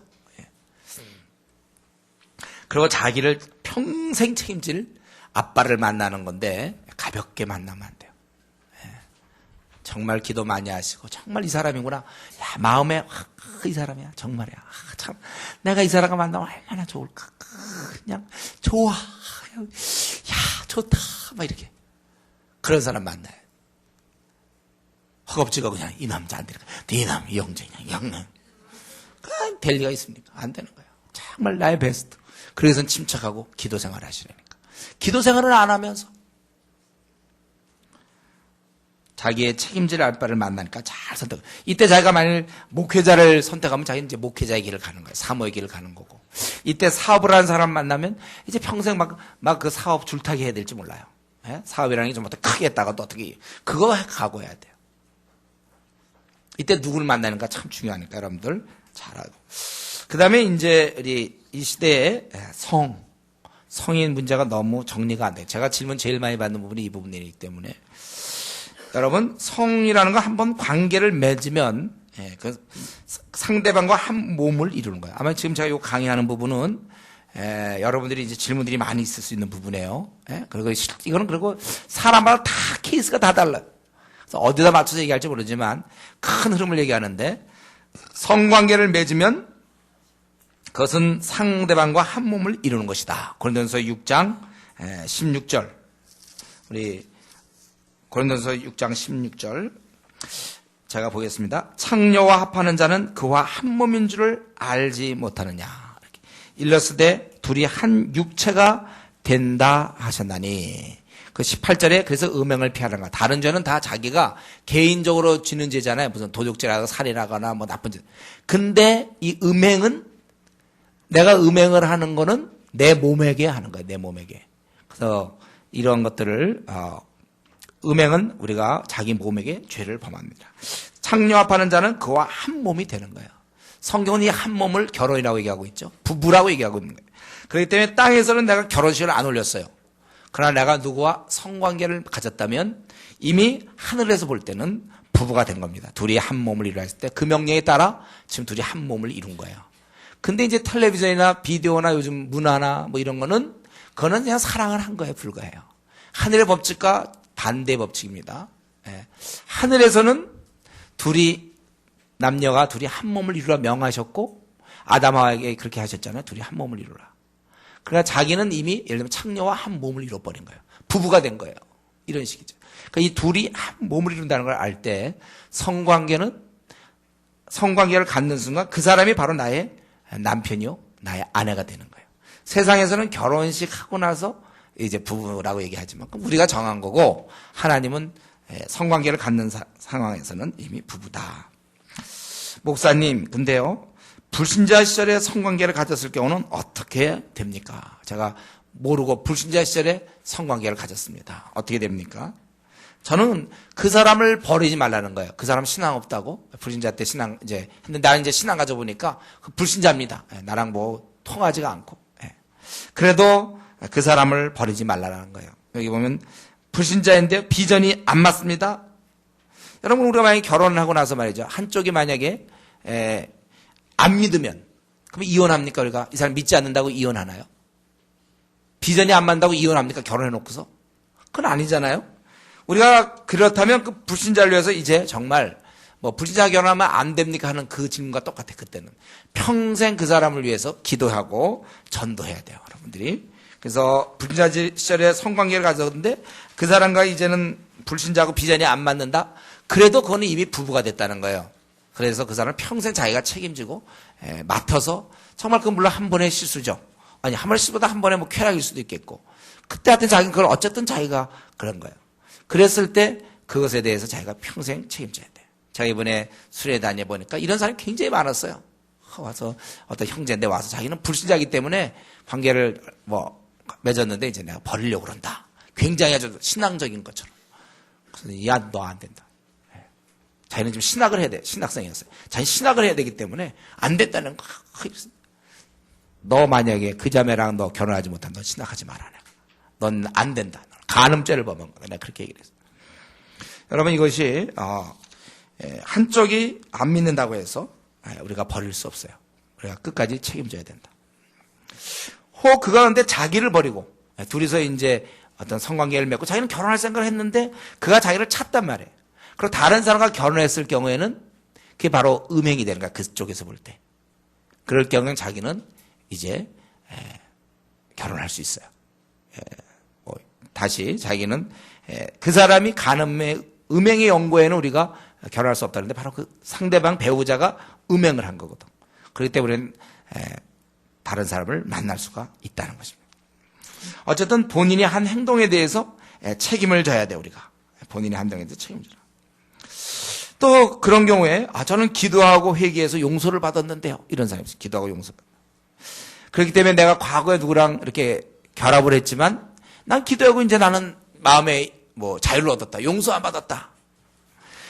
그리고 자기를 평생 책임질 아빠를 만나는 건데, 가볍게 만나면 안 돼요. 정말 기도 많이 하시고 정말 이 사람이구나. 야, 마음에 이 사람이야. 정말이야. 참 내가 이 사람과 만나면 얼마나 좋을까. 그냥 좋아. 야, 좋다. 막 이렇게. 그런 사람 만나요. 허겁지겁 그냥 이 남자 안 되니까. 이 형제 그냥 될 리가 있습니까? 안 되는 거예요. 정말 나의 베스트. 그래서 침착하고 기도 생활을 하시라니까. 기도 생활을 안 하면서 자기의 책임질 알바를 만나니까 잘 선택. 이때 자기가 만일 목회자를 선택하면 자기는 이제 목회자의 길을 가는 거예요. 사모의 길을 가는 거고. 이때 사업을 하는 사람 만나면 이제 평생 막 그 사업 줄타기 해야 될지 몰라요. 예? 사업이라는 게 좀 어떻게 크게 했다가 또 어떻게 그거 각오해야 돼요. 이때 누구를 만나는가 참 중요하니까 여러분들 잘 알고. 그 다음에 이제 우리 이 시대에 성인 문제가 너무 정리가 안 돼요. 제가 질문 제일 많이 받는 부분이 이 부분이기 때문에. 여러분, 성이라는 거 한번 관계를 맺으면, 그 상대방과 한 몸을 이루는 거예요. 아마 지금 제가 요 강의하는 부분은, 여러분들이 이제 질문들이 많이 있을 수 있는 부분이에요. 그리고 이거는 그리고 사람마다 다 케이스가 다 달라요. 그래서 어디다 맞춰서 얘기할지 모르지만 큰 흐름을 얘기하는데 성관계를 맺으면 그것은 상대방과 한 몸을 이루는 것이다. 고린도전서 6장 16절. 우리 고린도전서 6장 16절 제가 보겠습니다. 창녀와 합하는 자는 그와 한 몸인 줄을 알지 못하느냐. 이렇게. 일러스되 둘이 한 육체가 된다 하셨나니. 그 18절에 그래서 음행을 피하는 거야. 다른 죄는 다 자기가 개인적으로 지는 죄잖아요. 무슨 도둑질하거나 살인하거나 뭐 나쁜 죄. 근데 이 음행은 내가 음행을 하는 거는 내 몸에게 하는 거예요. 내 몸에게. 그래서 이런 것들을 음행은 우리가 자기 몸에게 죄를 범합니다. 창녀합하는 자는 그와 한 몸이 되는 거예요. 성경은 이 한 몸을 결혼이라고 얘기하고 있죠. 부부라고 얘기하고 있는 거예요. 그렇기 때문에 땅에서는 내가 결혼식을 안 올렸어요. 그러나 내가 누구와 성관계를 가졌다면 이미 하늘에서 볼 때는 부부가 된 겁니다. 둘이 한 몸을 이루라 했을 때 그 명령에 따라 지금 둘이 한 몸을 이룬 거예요. 근데 이제 텔레비전이나 비디오나 요즘 문화나 뭐 이런 거는 그거는 그냥 사랑을 한 거에 불과해요. 하늘의 법칙과 반대 법칙입니다. 하늘에서는 남녀가 둘이 한 몸을 이루라 명하셨고 아담하에게 그렇게 하셨잖아요. 둘이 한 몸을 이루라. 그러나 자기는 이미 예를 들면 창녀와 한 몸을 이뤄버린 거예요. 부부가 된 거예요. 이런 식이죠. 그러니까 이 둘이 한 몸을 이룬다는 걸 알 때 성관계를 갖는 순간 그 사람이 바로 나의 남편이요, 나의 아내가 되는 거예요. 세상에서는 결혼식 하고 나서 이제 부부라고 얘기하지만 우리가 정한 거고 하나님은 성관계를 갖는 상황에서는 이미 부부다. 목사님, 근데요. 불신자 시절에 성관계를 가졌을 경우는 어떻게 됩니까? 제가 모르고 불신자 시절에 성관계를 가졌습니다. 어떻게 됩니까? 저는 그 사람을 버리지 말라는 거예요. 그 사람 신앙 없다고? 불신자 때 신앙 근데 나는 이제 신앙 가져보니까 불신자입니다. 나랑 뭐 통하지가 않고. 그래도 그 사람을 버리지 말라는 거예요. 여기 보면 불신자인데 비전이 안 맞습니다. 여러분, 우리가 만약에 결혼을 하고 나서 말이죠. 한쪽이 만약에 안 믿으면 그럼 이혼합니까? 우리가 이 사람 믿지 않는다고 이혼하나요? 비전이 안 맞는다고 이혼합니까? 결혼해놓고서? 그건 아니잖아요. 우리가 그렇다면 그 불신자를 위해서 이제 정말 뭐 불신자 결혼하면 안 됩니까? 하는 그 질문과 똑같아. 그때는 평생 그 사람을 위해서 기도하고 전도해야 돼요. 여러분들이. 그래서 불신자 시절에 성관계를 가졌는데 그 사람과 이제는 불신자하고 비전이 안 맞는다? 그래도 그거는 이미 부부가 됐다는 거예요. 그래서 그 사람은 평생 자기가 책임지고 맡아서 정말 그 물론 한 번의 실수죠. 아니 한 번의 실수보다 한 번의 뭐 쾌락일 수도 있겠고 그때 하여튼 자기는 그걸 어쨌든 자기가 그런 거예요. 그랬을 때 그것에 대해서 자기가 평생 책임져야 돼. 제가 이번에 수련회 다녀보니까 이런 사람이 굉장히 많았어요. 와서 어떤 형제인데 와서 자기는 불신자이기 때문에 관계를 뭐 맺었는데 이제 내가 버리려고 그런다. 굉장히 아주 신앙적인 것처럼. 그래서 야, 너 안 된다. 자기는 지금 신학을 해야 돼. 신학생이었어요. 자기 신학을 해야 되기 때문에 안 된다는 거. 너 만약에 그 자매랑 너 결혼하지 못하면 너 신학하지 마라. 넌 안 된다. 간음죄를 범한 거다. 내가 그렇게 얘기를 했어요. 여러분 이것이 한쪽이 안 믿는다고 해서 우리가 버릴 수 없어요. 우리가 끝까지 책임져야 된다. 혹 그가 근데 자기를 버리고 둘이서 이제 어떤 성관계를 맺고 자기는 결혼할 생각을 했는데 그가 자기를 찾단 말이에요. 그리고 다른 사람과 결혼했을 경우에는 그게 바로 음행이 되는 거야. 그쪽에서 볼 때. 그럴 경우에는 자기는 이제 결혼할 수 있어요. 다시 자기는 그 사람이 간음의 음행의 연고에는 우리가 결혼할 수 없다는데 바로 그 상대방 배우자가 음행을 한 거거든. 그렇기 때문에 다른 사람을 만날 수가 있다는 것입니다. 어쨌든 본인이 한 행동에 대해서 책임을 져야 돼 우리가. 본인이 한 행동에 대해서 책임져라. 또 그런 경우에 저는 기도하고 회개해서 용서를 받았는데요. 이런 사람이 있어요. 기도하고 용서. 그렇기 때문에 내가 과거에 누구랑 이렇게 결합을 했지만 난 기도하고 이제 나는 마음에 자유를 얻었다. 용서 안 받았다.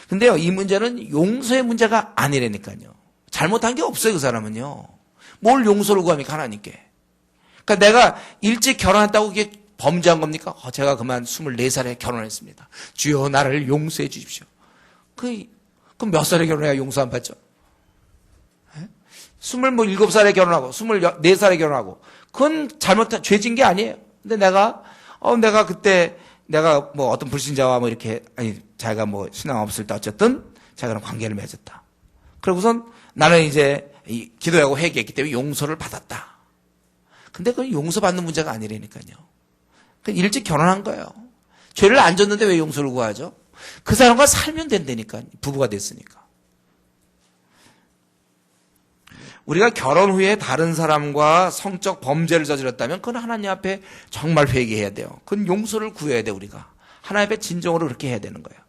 근데요, 이 문제는 용서의 문제가 아니라니까요. 잘못한 게 없어요, 그 사람은요. 뭘 용서를 구합니까, 하나님께. 그러니까 내가 일찍 결혼했다고 그게 범죄한 겁니까? 제가 그만 24살에 결혼했습니다. 주여 나를 용서해 주십시오. 그럼 몇 살에 결혼해야 용서 안 받죠? 27살에 결혼하고 24살에 결혼하고 그건 잘못한 죄진 게 아니에요. 근데 내가 그때 내가 어떤 불신자와 이렇게 자기가 신앙 없을 때 어쨌든 자기랑 관계를 맺었다. 그러고선 나는 이제 기도하고 회개했기 때문에 용서를 받았다. 근데 그건 용서받는 문제가 아니라니까요. 일찍 결혼한 거예요. 죄를 안 졌는데 왜 용서를 구하죠? 그 사람과 살면 된다니까. 부부가 됐으니까. 우리가 결혼 후에 다른 사람과 성적 범죄를 저질렀다면 그건 하나님 앞에 정말 회개해야 돼요. 그건 용서를 구해야 돼, 우리가. 하나님 앞에 진정으로 그렇게 해야 되는 거예요.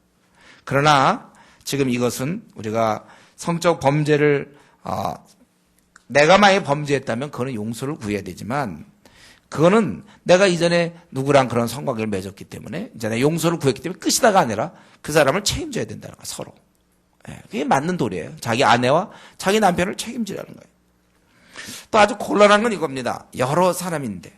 그러나 지금 이것은 우리가 성적 범죄를 내가 만약에 범죄했다면 그거는 용서를 구해야 되지만 그거는 내가 이전에 누구랑 그런 성관계를 맺었기 때문에 이제 내가 용서를 구했기 때문에 끝이다가 아니라 그 사람을 책임져야 된다는 거예요. 서로. 그게 맞는 도리예요. 자기 아내와 자기 남편을 책임지라는 거예요. 또 아주 곤란한 건 이겁니다. 여러 사람인데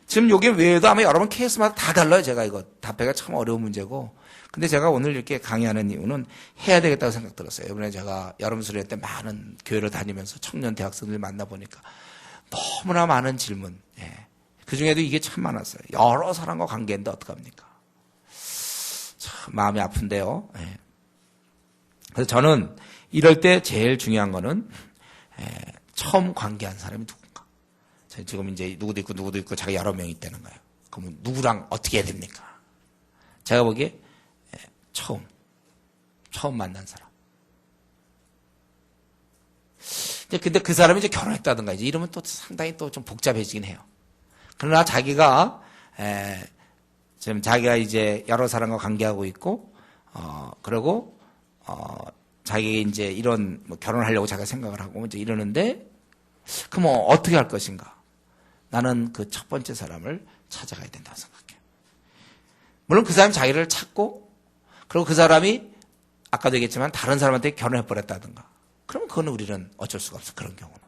지금 여기 외에도 아마 여러분 케이스마다 다 달라요. 제가 이거 답변가 참 어려운 문제고. 근데 제가 오늘 이렇게 강의하는 이유는 해야 되겠다고 생각 들었어요. 이번에 제가 여름 수련 때 많은 교회를 다니면서 청년 대학생들 만나보니까 너무나 많은 질문. 그 중에도 이게 참 많았어요. 여러 사람과 관계인데 어떡합니까? 참 마음이 아픈데요. 그래서 저는 이럴 때 제일 중요한 거는 처음 관계한 사람이 누군가. 지금 이제 누구도 있고 자기 여러 명이 있다는 거예요. 그러면 누구랑 어떻게 해야 됩니까? 제가 보기에 처음 만난 사람. 근데 그 사람이 이제 결혼했다든가 이러면 또 상당히 또 좀 복잡해지긴 해요. 그러나 자기가 지금 자기가 이제 여러 사람과 관계하고 있고 그리고 자기 이제 이런 결혼하려고 자기가 생각을 하고 이제 이러는데 그럼 어떻게 할 것인가? 나는 그 첫 번째 사람을 찾아가야 된다고 생각해요. 물론 그 사람이 자기를 찾고 그리고 그 사람이 아까도 얘기했지만 다른 사람한테 결혼해버렸다든가 그러면 그건 우리는 어쩔 수가 없어. 그런 경우는.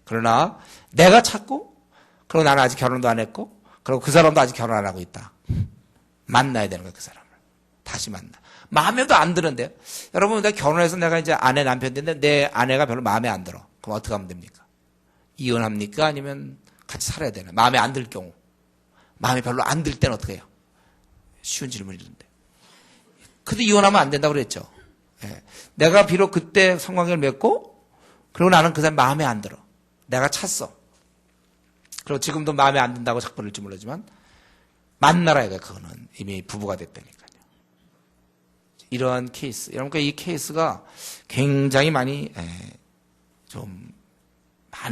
그러나 내가 찾고 그리고 나는 아직 결혼도 안 했고 그리고 그 사람도 아직 결혼 안 하고 있다. 만나야 되는 거야. 그 사람을. 다시 만나. 마음에도 안 드는데요. 여러분 내가 결혼해서 내가 이제 아내 남편 됐는데 내 아내가 별로 마음에 안 들어. 그럼 어떻게 하면 됩니까? 이혼합니까? 아니면 같이 살아야 되나? 마음에 안 들 경우. 마음에 별로 안 들 때는 어떻게 해요? 쉬운 질문이던데. 근데 이혼하면 안 된다고 그랬죠. 내가 비록 그때 성관계를 맺고 그리고 나는 그 사람 마음에 안 들어. 내가 찼어. 그리고 지금도 마음에 안 든다고 자꾸 그럴지 모르지만 만나라 이거야. 그거는 이미 부부가 됐다니까요. 이러한 케이스. 여러분과 이 케이스가 굉장히 많이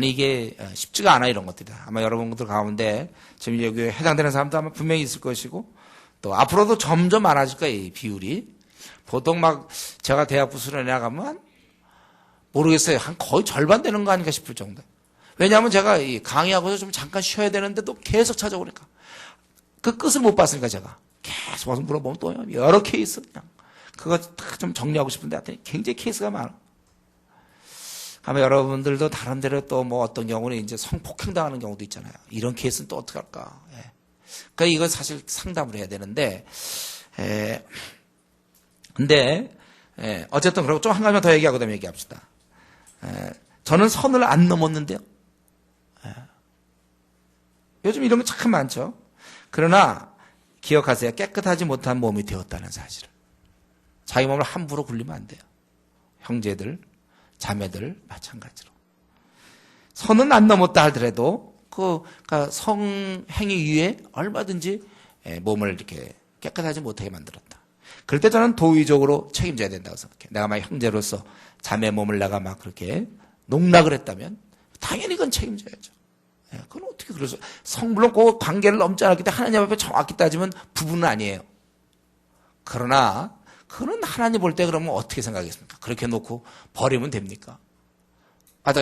이게 쉽지가 않아 이런 것들이. 아마 여러분들 가운데 지금 여기에 해당되는 사람도 아마 분명히 있을 것이고 또 앞으로도 점점 많아질 거예요. 이 비율이. 보통 제가 대학부 수련회 나가면 모르겠어요. 한 거의 절반 되는 거 아닌가 싶을 정도. 왜냐하면 제가 강의하고서 좀 잠깐 쉬어야 되는데도 계속 찾아오니까 그 끝을 못 봤으니까 제가 계속 와서 물어보면 또 여러 케이스 그냥 그거 다 좀 정리하고 싶은데 하여튼 굉장히 케이스가 많아. 아마 여러분들도 다른 데로 또 어떤 경우는 이제 성폭행 당하는 경우도 있잖아요. 이런 케이스는 또 어떻게 할까? 그러니까 이건 사실 상담을 해야 되는데, 근데 어쨌든 그리고 좀 한 가지만 더 얘기하고 그다음에 얘기합시다. 저는 선을 안 넘었는데요. 요즘 이런 거 참 많죠. 그러나 기억하세요. 깨끗하지 못한 몸이 되었다는 사실을. 자기 몸을 함부로 굴리면 안 돼요. 형제들, 자매들 마찬가지로. 선은 안 넘었다 하더라도 그러니까 성행위 위에 얼마든지 몸을 이렇게 깨끗하지 못하게 만들었다. 그럴 때 저는 도의적으로 책임져야 된다고 생각해요. 내가 막 형제로서 자매 몸을 내가 막 그렇게 농락을 했다면 당연히 그건 책임져야죠. 그건 어떻게 그래서 물론 그 관계를 넘지 않았기 때문에 하나님 앞에 정확히 따지면 부부는 아니에요. 그러나 그는 하나님 볼 때 그러면 어떻게 생각하겠습니까? 그렇게 놓고 버리면 됩니까?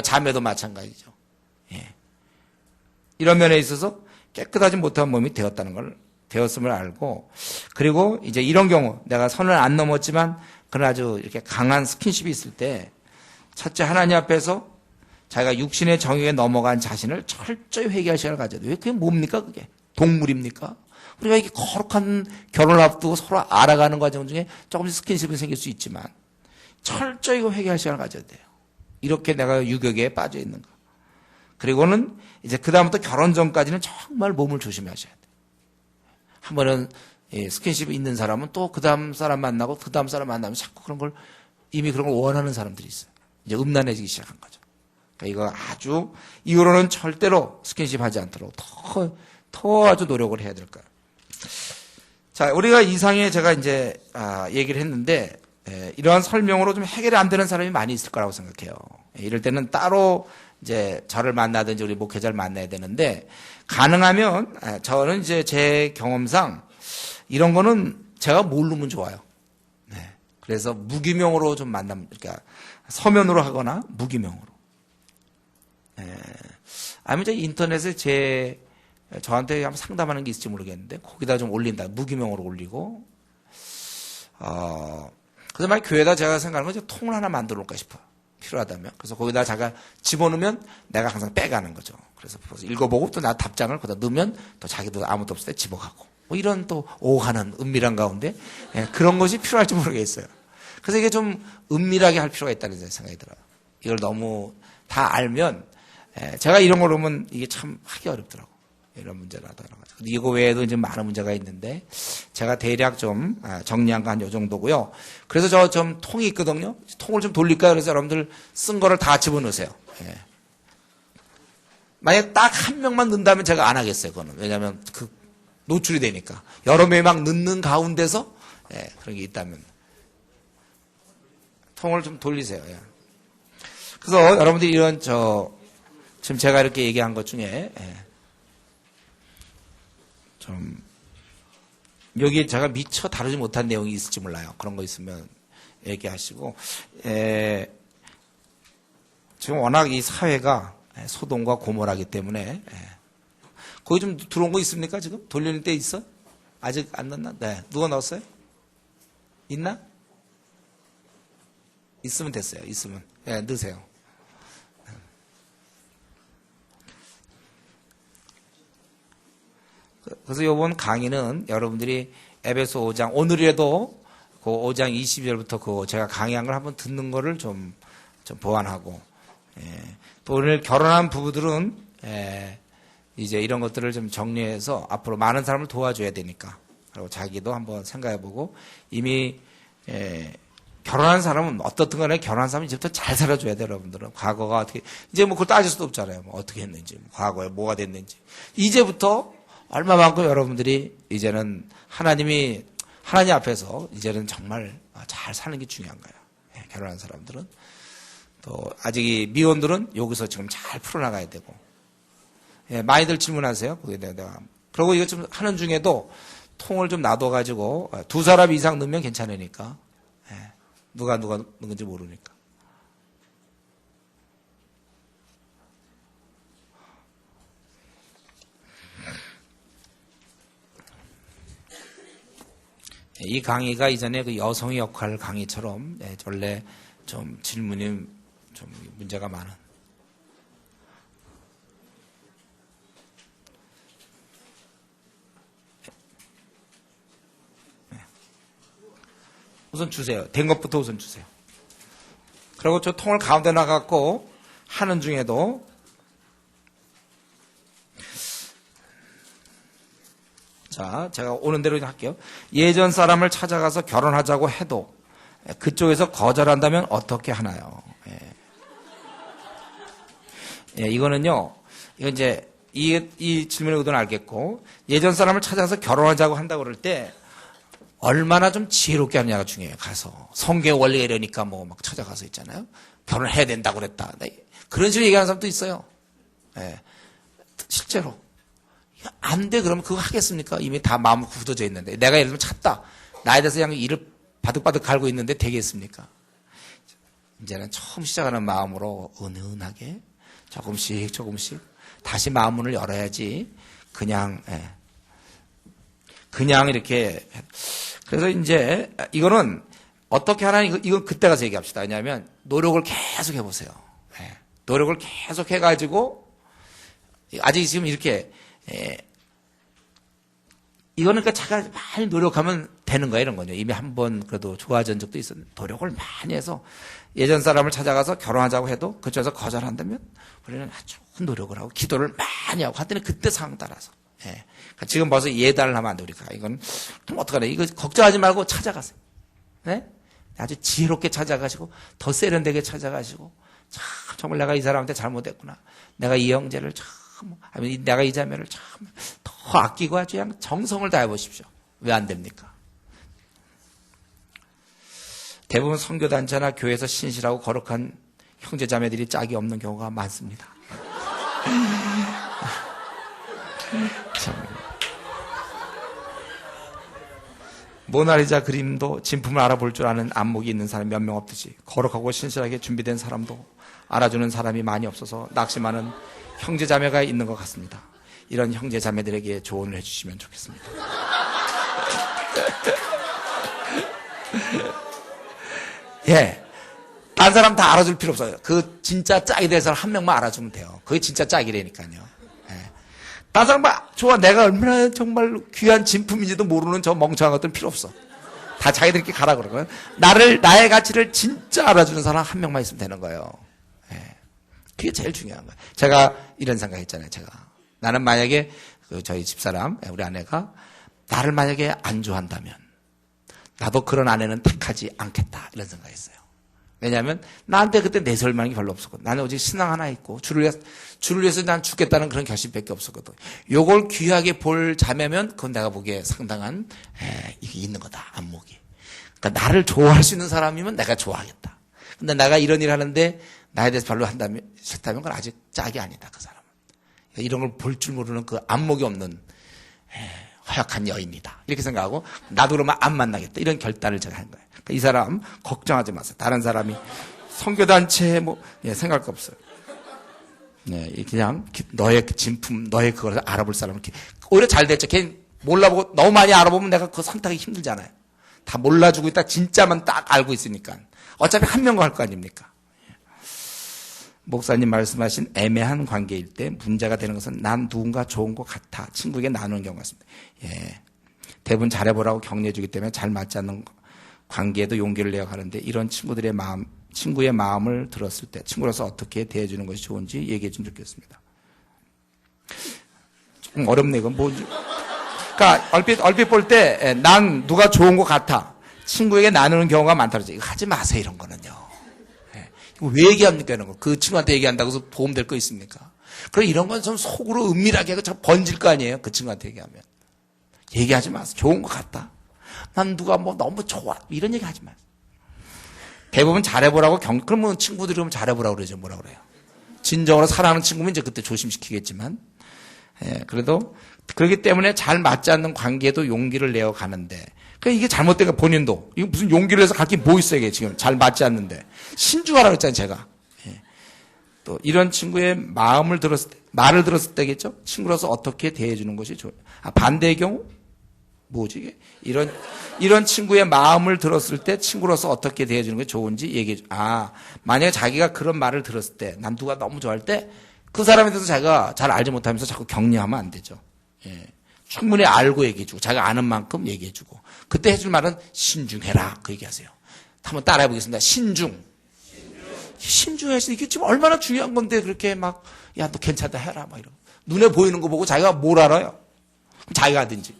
자매도 마찬가지죠. 예. 이런 면에 있어서 깨끗하지 못한 몸이 되었음을 알고, 그리고 이제 이런 경우 내가 선을 안 넘었지만 그는 아주 이렇게 강한 스킨십이 있을 때, 첫째 하나님 앞에서 자기가 육신의 정욕에 넘어간 자신을 철저히 회개할 시간을 가져야 돼요. 그게 뭡니까 그게? 동물입니까? 우리가 이게 거룩한 결혼을 앞두고 서로 알아가는 과정 중에 조금씩 스킨십이 생길 수 있지만 철저히 회개할 시간을 가져야 돼요. 이렇게 내가 유격에 빠져 있는가. 그리고는 이제 그다음부터 결혼 전까지는 정말 몸을 조심하셔야 돼요. 한 번은 스킨십이 있는 사람은 또 그다음 사람 만나고 그다음 사람 만나면 자꾸 그런 걸 이미 그런 걸 원하는 사람들이 있어요. 이제 음란해지기 시작한 거죠. 그러니까 이거 아주 이후로는 절대로 스킨십 하지 않도록 더 아주 노력을 해야 될 거예요. 자, 우리가 이상에 제가 이제 얘기를 했는데 이러한 설명으로 좀 해결이 안 되는 사람이 많이 있을 거라고 생각해요. 이럴 때는 따로 이제 저를 만나든지 우리 목회자를 만나야 되는데, 가능하면 저는 이제 제 경험상 이런 거는 제가 모르면 좋아요. 네. 그래서 무기명으로 좀 그러니까 서면으로 하거나 무기명으로. 아니면 이제 인터넷에 저한테 한번 상담하는 게 있을지 모르겠는데 거기다 좀 올린다. 무기명으로 올리고. 그래서 만약 교회에다 제가 생각하는 건 통을 하나 만들어 놓을까 싶어요. 필요하다면. 그래서 거기다 제가 집어넣으면 내가 항상 빼가는 거죠. 그래서 읽어보고 또 나 답장을 거기다 넣으면 또 자기도 아무도 없을 때 집어가고. 뭐 이런 또 오가는 은밀한 가운데 그런 것이 필요할지 모르겠어요. 그래서 이게 좀 은밀하게 할 필요가 있다는 생각이 들어요. 이걸 너무 다 알면 제가 이런 걸 보면 이게 참 하기 어렵더라고. 이런 문제라도. 이거 외에도 이제 많은 문제가 있는데 제가 대략 좀 정리한 거 한 요 정도고요. 그래서 저 좀 통이 있거든요. 통을 좀 돌릴까요? 그래서 여러분들 쓴 거를 다 집어넣으세요. 만약에 딱 한 명만 넣는다면 제가 안 하겠어요. 그거는. 왜냐하면 그 노출이 되니까. 여러 명이 막 넣는 가운데서 그런 게 있다면. 통을 좀 돌리세요. 그래서 여러분들이 이런 지금 제가 이렇게 얘기한 것 중에 좀 여기에 제가 미처 다루지 못한 내용이 있을지 몰라요. 그런 거 있으면 얘기하시고, 지금 워낙 이 사회가 소돔과 고모라기 때문에 거기 좀 들어온 거 있습니까? 지금 돌릴 때 있어? 아직 안 넣나? 네, 누가 넣었어요? 있나? 있으면 됐어요. 있으면 넣으세요. 그래서 이번 강의는 여러분들이 에베소 5장, 오늘이라도 그 5장 20절부터 그 제가 강의한 걸 한번 듣는 거를 좀 보완하고, 또 오늘 결혼한 부부들은 이제 이런 것들을 좀 정리해서 앞으로 많은 사람을 도와줘야 되니까, 그리고 자기도 한번 생각해보고, 이미 결혼한 사람은 어떻든 간에 결혼한 사람은 이제부터 잘 살아줘야 돼요. 여러분들은 과거가 어떻게, 이제 뭐 그걸 따질 수도 없잖아요. 뭐 어떻게 했는지, 과거에 뭐가 됐는지. 이제부터 얼마만큼 여러분들이 이제는 하나님 앞에서 이제는 정말 잘 사는 게 중요한 거예요. 결혼한 사람들은. 또 아직 미혼들은 여기서 지금 잘 풀어나가야 되고. 많이들 질문하세요. 거기에 대해서. 그리고 이거 좀 하는 중에도 통을 좀 놔둬가지고 두 사람 이상 넣으면 괜찮으니까. 누가 넣은지 모르니까. 이 강의가 이전에 그 여성의 역할 강의처럼 원래 좀 질문이 좀 문제가 많은. 우선 주세요. 된 것부터 우선 주세요. 그리고 저 통을 가운데 놔갖고 하는 중에도 자, 제가 오는 대로 할게요. 예전 사람을 찾아가서 결혼하자고 해도 그쪽에서 거절한다면 어떻게 하나요? 이거는요, 이거 이제 이 질문의 의도는 알겠고, 예전 사람을 찾아서 결혼하자고 한다고 그럴 때 얼마나 좀 지혜롭게 하느냐가 중요해요. 가서 성경의 원리가 이러니까 뭐 막 찾아가서 있잖아요. 결혼해야 된다고 그랬다. 그런 식으로 얘기하는 사람도 있어요. 실제로. 안 돼, 그러면 그거 하겠습니까? 이미 다 마음 굳어져 있는데. 내가 예를 들면 찾다. 나에 대해서 그냥 이를 바득바득 갈고 있는데 되겠습니까? 이제는 처음 시작하는 마음으로 은은하게 조금씩 다시 마음문을 열어야지 그냥 이렇게. 그래서 이제 이거는 어떻게 하나, 이건 그때 가서 얘기합시다. 왜냐하면 노력을 계속 해보세요. 노력을 계속 해가지고 아직 지금 이렇게 이거는 그러니까 자기가 많이 노력하면 되는 거야, 이런 거죠. 이미 한 번 그래도 좋아진 적도 있었는데 노력을 많이 해서 예전 사람을 찾아가서 결혼하자고 해도 그쪽에서 거절한다면 우리는 아주 노력을 하고 기도를 많이 하고 하더니 그때 상황 따라서. 그러니까 지금 벌써 예단을 하면 안 돼, 우리가. 이건 그럼 어떡하나. 이거 걱정하지 말고 찾아가세요. 네? 아주 지혜롭게 찾아가시고 더 세련되게 찾아가시고 참 정말 내가 이 사람한테 잘못했구나. 내가 이 형제를 아니면 내가 이 자매를 참 더 아끼고 아주 그냥 정성을 다해 보십시오. 왜 안 됩니까? 대부분 선교단체나 교회에서 신실하고 거룩한 형제 자매들이 짝이 없는 경우가 많습니다. 참. 모나리자 그림도 진품을 알아볼 줄 아는 안목이 있는 사람이 몇 명 없듯이 거룩하고 신실하게 준비된 사람도 알아주는 사람이 많이 없어서 낙심하는 형제 자매가 있는 것 같습니다. 이런 형제 자매들에게 조언을 해주시면 좋겠습니다. 딴 사람 다 알아줄 필요 없어요. 그 진짜 짝이 될 사람 한 명만 알아주면 돼요. 그게 진짜 짝이라니까요. 딴 사람 좋아. 내가 얼마나 정말 귀한 진품인지도 모르는 저 멍청한 것들은 필요 없어. 다 자기들끼리 가라 그러고요. 나의 가치를 진짜 알아주는 사람 한 명만 있으면 되는 거예요. 그게 제일 중요한 거예요. 제가 이런 생각 했잖아요. 나는 만약에 저희 집사람, 우리 아내가 나를 만약에 안 좋아한다면 나도 그런 아내는 택하지 않겠다. 이런 생각했어요. 왜냐하면 나한테 그때 내세울 만한 게 별로 없었거든. 나는 오직 신앙 하나 있고 주를 위해서 난 죽겠다는 그런 결심밖에 없었거든. 요걸 귀하게 볼 자매면 그건 내가 보기에 상당한 이게 있는 거다. 안목이. 그러니까 나를 좋아할 수 있는 사람이면 내가 좋아하겠다. 근데 내가 이런 일 하는데 나에 대해서 별로 싫다면 그건 아직 짝이 아니다. 그 사람은. 이런 걸 볼 줄 모르는 그 안목이 없는 허약한 여인이다. 이렇게 생각하고 나도 그러면 안 만나겠다. 이런 결단을 제가 한 거예요. 그러니까 이 사람 걱정하지 마세요. 다른 사람이 선교단체 생각할 거 없어요. 그냥 너의 진품, 너의 그걸 알아볼 사람은 오히려 잘 됐죠. 걔 몰라보고 너무 많이 알아보면 내가 그거 선택하기 힘들잖아요. 다 몰라주고 있다 진짜만 딱 알고 있으니까. 어차피 한 명과 할 거 아닙니까? 목사님 말씀하신 애매한 관계일 때 문제가 되는 것은 난 누군가 좋은 것 같아 친구에게 나누는 경우가 있습니다. 대부분 잘해보라고 격려해주기 때문에 잘 맞지 않는 관계에도 용기를 내어 가는데 이런 친구의 마음을 들었을 때 친구로서 어떻게 대해주는 것이 좋은지 얘기해 주면 좋겠습니다. 조금 어렵네 이건 뭐지? 그러니까 얼핏 볼 때 난 누가 좋은 것 같아 친구에게 나누는 경우가 많다 그러죠. 이거 하지 마세요 이런 거는요. 왜 얘기합니까 이런 거? 그 친구한테 얘기한다고 해서 도움될 거 있습니까? 그럼 이런 건 좀 속으로 은밀하게 하고 번질 거 아니에요? 그 친구한테 얘기하면. 얘기하지 마세요. 좋은 것 같다. 난 누가 너무 좋아. 이런 얘기 하지 마세요. 대부분 잘해보라고 그러면 친구들이 그러면 잘해보라고 그러죠. 뭐라 그래요? 진정으로 사랑하는 친구면 이제 그때 조심시키겠지만. 그래도 그렇기 때문에 잘 맞지 않는 관계에도 용기를 내어 가는데 그러니까 이게 잘못된 거 본인도 이거 무슨 용기를 해서 갈 게 뭐 있어요 이게 지금 잘 맞지 않는데 신중하라고 했잖아요 제가. 또 이런 친구의 말을 들었을 때겠죠. 친구로서 어떻게 대해주는 것이 좋아요. 반대의 경우 뭐지 이게 이런 친구의 마음을 들었을 때 친구로서 어떻게 대해주는 것이 좋은지 얘기해 줘. 만약에 자기가 그런 말을 들었을 때 난 누가 너무 좋아할 때 그 사람에 대해서 자기가 잘 알지 못하면서 자꾸 격려하면 안 되죠. 충분히 알고 얘기해주고 자기가 아는 만큼 얘기해주고 그때 해줄 말은 신중해라 그 얘기하세요. 한번 따라해 보겠습니다. 신중해서 이게 지금 얼마나 중요한 건데 그렇게 야 너 괜찮다 해라 막 이러고 눈에 보이는 거 보고 자기가 뭘 알아요? 그럼 자기가 하든지.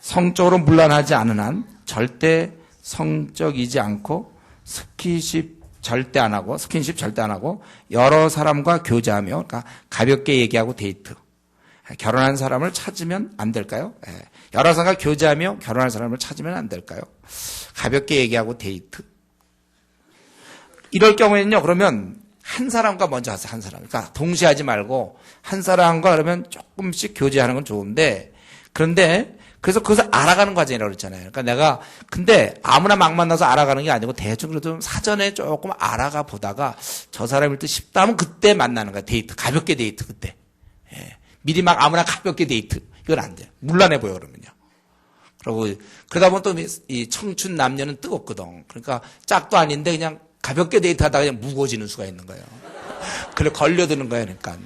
성적으로 문란하지 않은 한 절대 성적이지 않고 스킨십 절대 안 하고 여러 사람과 교제하며 그러니까 가볍게 얘기하고 데이트. 결혼한 사람을 찾으면 안 될까요? 여러 사람과 교제하며 결혼할 사람을 찾으면 안 될까요? 가볍게 얘기하고 데이트. 이럴 경우에는요, 그러면 한 사람과 먼저 하세요, 한 사람. 그러니까 동시에 하지 말고 한 사람과 그러면 조금씩 교제하는 건 좋은데, 그런데 그래서 그것을 알아가는 과정이라고 그랬잖아요. 그러니까 내가 근데 아무나 막 만나서 알아가는 게 아니고 대충 그래도 사전에 조금 알아가 보다가 저 사람일 듯 싶다면 그때 만나는 거야. 데이트. 가볍게 데이트 그때. 예. 미리 막 아무나 가볍게 데이트. 이건 안 돼. 문란해 보여 그러면요. 그리고 그러다 보면 또 이 청춘 남녀는 뜨겁거든. 그러니까 짝도 아닌데 그냥 가볍게 데이트하다가 그냥 무거워지는 수가 있는 거예요. 그래 걸려드는 거예요. 그러니까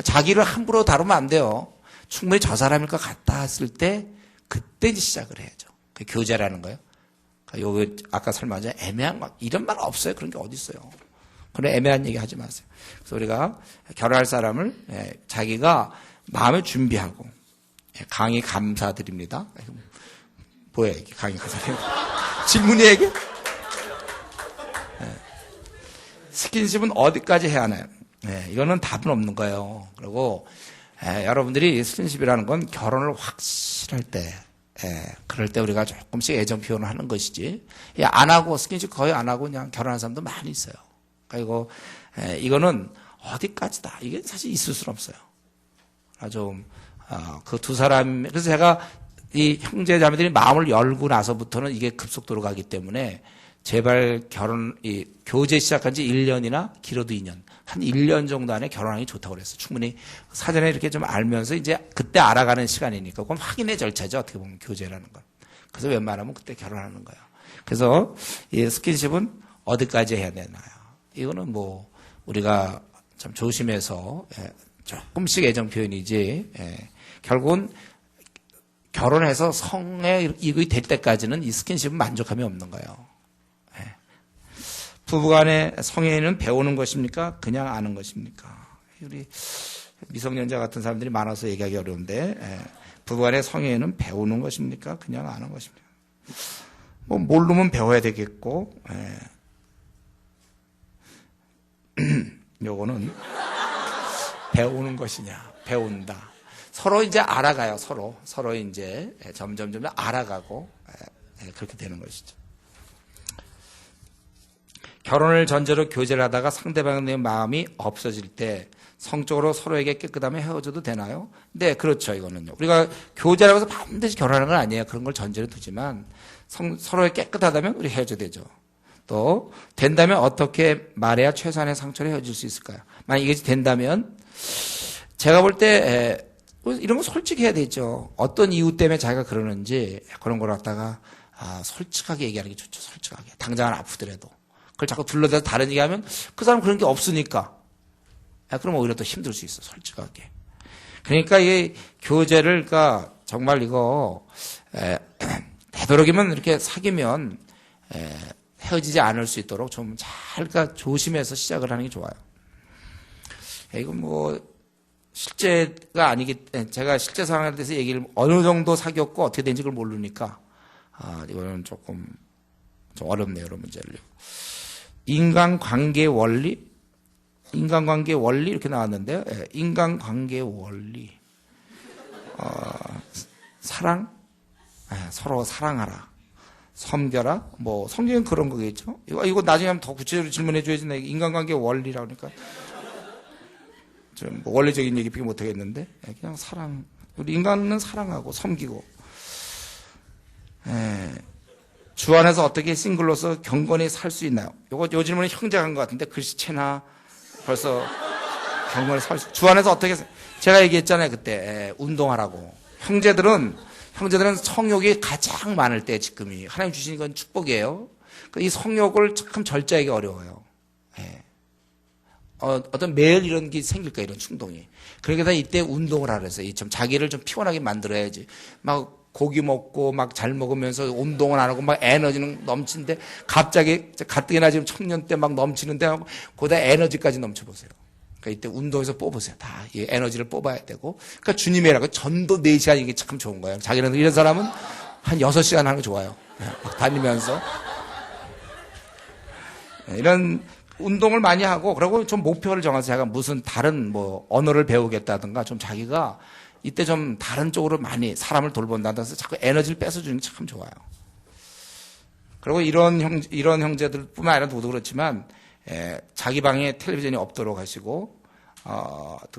자기를 함부로 다루면 안 돼요. 충분히 저 사람일 것 같다 했을 때 그때 이제 시작을 해야죠. 그게 교제라는 거예요. 그러니까 요거 아까 설명한 애매한 막 이런 말 없어요. 그런 게 어디 있어요. 그런 애매한 얘기 하지 마세요. 그래서 우리가 결혼할 사람을 자기가 마음을 준비하고 강의 감사드립니다. 뭐야 이게 강의 감사드립니다. 질문이 이게? 스킨십은 어디까지 해야 하나요? 이거는 답은 없는 거예요. 그리고 여러분들이 스킨십이라는 건 결혼을 확실할 때, 그럴 때 우리가 조금씩 애정 표현을 하는 것이지, 안 하고 스킨십 거의 안 하고 그냥 결혼한 사람도 많이 있어요. 그리고 이거는 어디까지다. 이게 사실 있을 수는 없어요. 좀 그 두 사람 그래서 제가 이 형제 자매들이 마음을 열고 나서부터는 이게 급속도로 가기 때문에 제발 교제 시작한 지 1년이나 길어도 2년. 한 1년 정도 안에 결혼하기 좋다고 그랬어요. 충분히 사전에 이렇게 좀 알면서 이제 그때 알아가는 시간이니까. 그건 확인의 절차죠. 어떻게 보면 교제라는 건. 그래서 웬만하면 그때 결혼하는 거예요. 그래서 이 스킨십은 어디까지 해야 되나요? 이거는 뭐 우리가 참 조심해서 조금씩 애정 표현이지 결국은 결혼해서 성에 이익이 될 때까지는 이 스킨십은 만족함이 없는 거예요. 부부간의 성애는 배우는 것입니까? 그냥 아는 것입니까? 우리 미성년자 같은 사람들이 많아서 얘기하기 어려운데 부부간의 성애는 배우는 것입니까? 그냥 아는 것입니까? 뭐 모르면 배워야 되겠고 요거는 배우는 것이냐? 배운다. 서로 이제 알아가요. 서로 이제 점점 알아가고 그렇게 되는 것이죠. 결혼을 전제로 교제를 하다가 상대방의 마음이 없어질 때 성적으로 서로에게 깨끗하면 헤어져도 되나요? 네, 그렇죠. 이거는요. 우리가 교제라고 해서 반드시 결혼하는 건 아니에요. 그런 걸 전제로 두지만 서로에 깨끗하다면 우리 헤어져도 되죠. 또 된다면 어떻게 말해야 최소한의 상처를 헤어질 수 있을까요? 만약 이게 된다면 제가 볼 때 이런 거 솔직해야 되죠. 어떤 이유 때문에 자기가 그러는지 그런 걸 갖다가 솔직하게 얘기하는 게 좋죠. 솔직하게. 당장은 아프더라도. 그걸 자꾸 둘러대서 다른 얘기하면 그 사람 그런 게 없으니까. 그럼 오히려 더 힘들 수 있어. 솔직하게. 그러니까 이 교제를 그러니까 정말 이거 되도록이면 이렇게 사귀면 헤어지지 않을 수 있도록 좀 잘 그러니까 조심해서 시작을 하는 게 좋아요. 이건 뭐 실제가 아니기 제가 실제 상황에 대해서 얘기를 어느 정도 사귀었고 어떻게 된지 그걸 모르니까 이거는 조금 좀 어렵네요. 이런 문제를. 인간관계 원리 이렇게 나왔는데요. 인간관계 원리 사랑 서로 사랑하라 섬겨라 뭐 성경은 그런 거겠죠. 이거 나중에 한번 더 구체적으로 질문해 줘야지. 인간관계 원리라고 그러니까 좀 뭐 원리적인 얘기 비교 못 하겠는데 그냥 사랑 우리 인간은 사랑하고 섬기고 주 안에서 어떻게 싱글로서 경건히 살 수 있나요? 요 질문은 형제가 한 것 같은데 글씨체나 벌써 경건히 주 안에서 어떻게 제가 얘기했잖아요 그때 운동하라고. 형제들은 성욕이 가장 많을 때 지금이 하나님 주신 건 축복이에요. 이 성욕을 참 절제하기 어려워요. 어떤 매일 이런 게 생길 거예요. 이런 충동이. 그러니까 이때 운동을 하라 그랬어요. 좀 자기를 좀 피곤하게 만들어야지. 막 고기 먹고 막 잘 먹으면서 운동을 안 하고 막 에너지는 넘치는데 갑자기 가뜩이나 지금 청년 때 막 넘치는데 하고 거기다 에너지까지 넘쳐보세요. 그러니까 이때 운동에서 뽑으세요. 다 이 에너지를 뽑아야 되고. 그러니까 주님이라고 전도 4시간 이게 참 좋은 거예요. 자기는 이런 사람은 한 6시간 하는 거 좋아요. 막 다니면서. 이런 운동을 많이 하고 그리고 좀 목표를 정해서 제가 무슨 다른 뭐 언어를 배우겠다든가 좀 자기가 이때 좀 다른 쪽으로 많이 사람을 돌본다고 해서 자꾸 에너지를 뺏어주는 게 참 좋아요. 그리고 이런 형제들뿐만 아니라 누구도 그렇지만 자기 방에 텔레비전이 없도록 하시고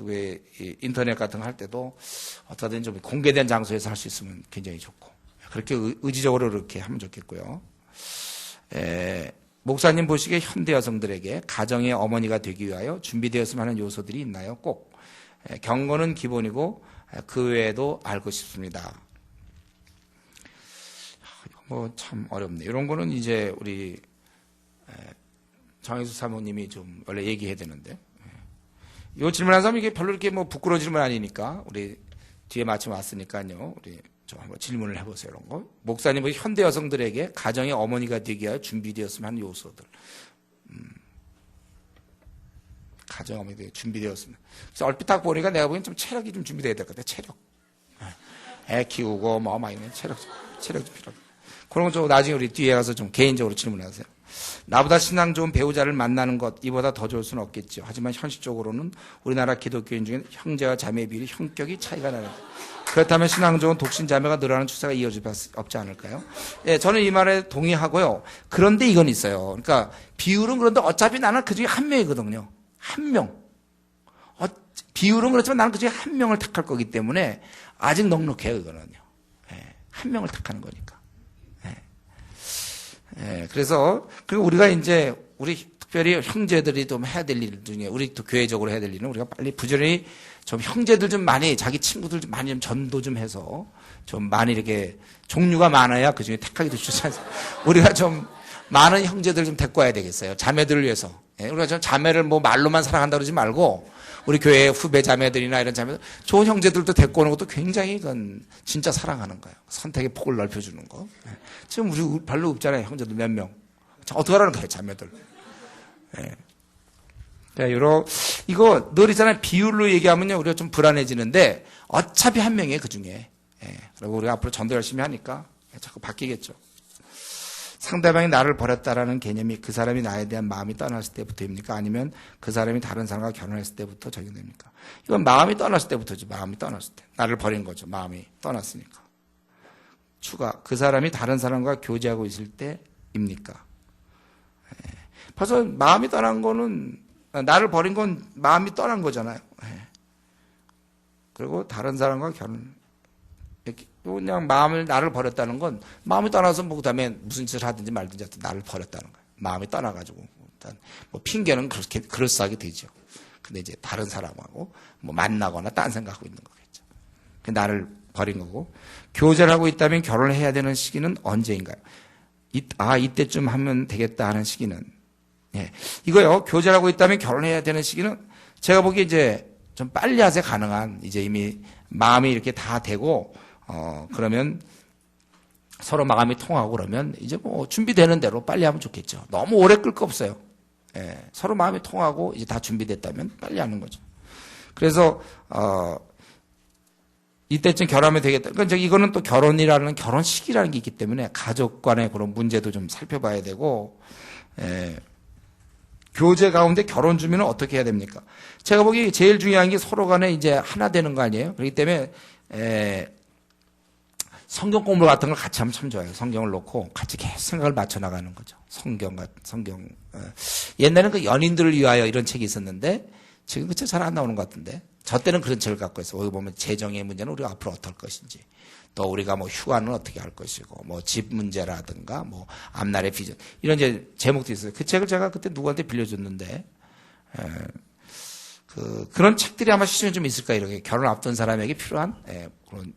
왜 인터넷 같은 거 할 때도 어떻게든 좀 공개된 장소에서 할 수 있으면 굉장히 좋고 그렇게 의지적으로 그렇게 하면 좋겠고요. 목사님 보시기에 현대 여성들에게 가정의 어머니가 되기 위하여 준비되었으면 하는 요소들이 있나요? 꼭 경건은 기본이고 그 외에도 알고 싶습니다. 뭐 참 어렵네. 이런 거는 이제 우리 정혜수 사모님이 좀 원래 얘기해야 되는데 이 질문한 사람 이게 별로 이렇게 뭐 부끄러운 질문 아니니까 우리 뒤에 마침 왔으니까요. 우리 좀 한번 질문을 해보세요. 이런 거. 목사님은 현대 여성들에게 가정의 어머니가 되기 위하여 준비되었으면 하는 요소들. 가정 어머니가 준비되었으면. 그래서 얼핏 딱 보니까 내가 보기엔 좀 체력이 좀 준비돼야 될 것 같아. 체력. 애 키우고 뭐 막 이런 체력 좀 필요하다. 그런 건 좀 나중에 우리 뒤에 가서 좀 개인적으로 질문하세요. 나보다 신앙 좋은 배우자를 만나는 것 이보다 더 좋을 수는 없겠죠. 하지만 현실적으로는 우리나라 기독교인 중에 형제와 자매 비율이 형격이 차이가 나는. 그렇다면 신앙 좋은 독신 자매가 늘어나는 추세가 이어질 수 없지 않을까요? 예, 저는 이 말에 동의하고요. 그런데 이건 있어요. 그러니까 비율은 그런데 어차피 나는 그 중에 한 명이거든요. 한 명. 비율은 그렇지만 나는 그 중에 한 명을 택할 거기 때문에 아직 넉넉해요. 이거는요. 예, 한 명을 택하는 거니까. 예, 그래서, 그리고 우리가 이제, 우리 특별히 형제들이 좀 해야 될 일 중에, 우리 또 교회적으로 해야 될 일은 우리가 빨리 부지런히 좀 형제들 좀 많이, 자기 친구들 좀 많이 좀 전도 좀 해서, 좀 많이 이렇게 종류가 많아야 그 중에 택하기도 쉽지 않습니다. 우리가 좀 많은 형제들 좀 데리고 와야 되겠어요. 자매들을 위해서. 예, 우리가 좀 자매를 뭐 말로만 사랑한다 그러지 말고, 우리 교회 후배 자매들이나 이런 자매들, 좋은 형제들도 데리고 오는 것도 굉장히 그건 진짜 사랑하는 거예요. 선택의 폭을 넓혀주는 거. 지금 우리 별로 없잖아요. 형제들 몇 명. 어떡하라는 거예요, 자매들. 이거 늘 있잖아요. 비율로 얘기하면요. 우리가 좀 불안해지는데 어차피 한 명이에요, 그 중에. 그리고 우리가 앞으로 전도 열심히 하니까 자꾸 바뀌겠죠. 상대방이 나를 버렸다라는 개념이 그 사람이 나에 대한 마음이 떠났을 때부터입니까? 아니면 그 사람이 다른 사람과 결혼했을 때부터 적용됩니까? 이건 마음이 떠났을 때부터죠. 마음이 떠났을 때. 나를 버린 거죠. 마음이 떠났으니까. 그 사람이 다른 사람과 교제하고 있을 때입니까? 벌써 마음이 떠난 거는, 나를 버린 건 마음이 떠난 거잖아요. 그리고 다른 사람과 그냥 나를 버렸다는 건 마음이 떠나서 뭐 그다음에 무슨 짓을 하든지 말든지 하여튼 나를 버렸다는 거예요. 마음이 떠나가지고 일단 뭐 핑계는 그렇게 그럴싸하게 되죠. 근데 이제 다른 사람하고 뭐 만나거나 딴 생각하고 있는 거겠죠. 나를 버린 거고 교제를 하고 있다면 결혼을 해야 되는 시기는 언제인가요? 이때쯤 하면 되겠다 하는 시기는 이거요. 교제를 하고 있다면 결혼해야 되는 시기는 제가 보기에 이제 좀 빨리 하세 가능한 이제 이미 마음이 이렇게 다 되고 그러면 서로 마음이 통하고 그러면 이제 뭐 준비되는 대로 빨리 하면 좋겠죠. 너무 오래 끌 거 없어요. 서로 마음이 통하고 이제 다 준비됐다면 빨리 하는 거죠. 그래서 이때쯤 결혼하면 되겠다. 그러니까 이거는 또 결혼이라는 결혼 시기라는 게 있기 때문에 가족 간의 그런 문제도 좀 살펴봐야 되고 교제 가운데 결혼 준비는 어떻게 해야 됩니까? 제가 보기에 제일 중요한 게 서로 간에 이제 하나 되는 거 아니에요? 그렇기 때문에 성경 공부 같은 걸 같이 하면 참 좋아요. 성경을 놓고 같이 계속 생각을 맞춰 나가는 거죠. 성경. 옛날에는 그 연인들을 위하여 이런 책이 있었는데 지금 그책 잘 안 나오는 것 같은데 저 때는 그런 책을 갖고 있어. 거기 보면 재정의 문제는 우리가 앞으로 어떨 것인지, 또 우리가 뭐 휴가는 어떻게 할 것이고, 뭐 집 문제라든가, 뭐 앞날의 비전 이런 이제 제목도 있어요. 그 책을 제가 그때 누구한테 빌려줬는데 그런 책들이 아마 시중에 좀 있을까 이렇게 결혼 앞둔 사람에게 필요한 그런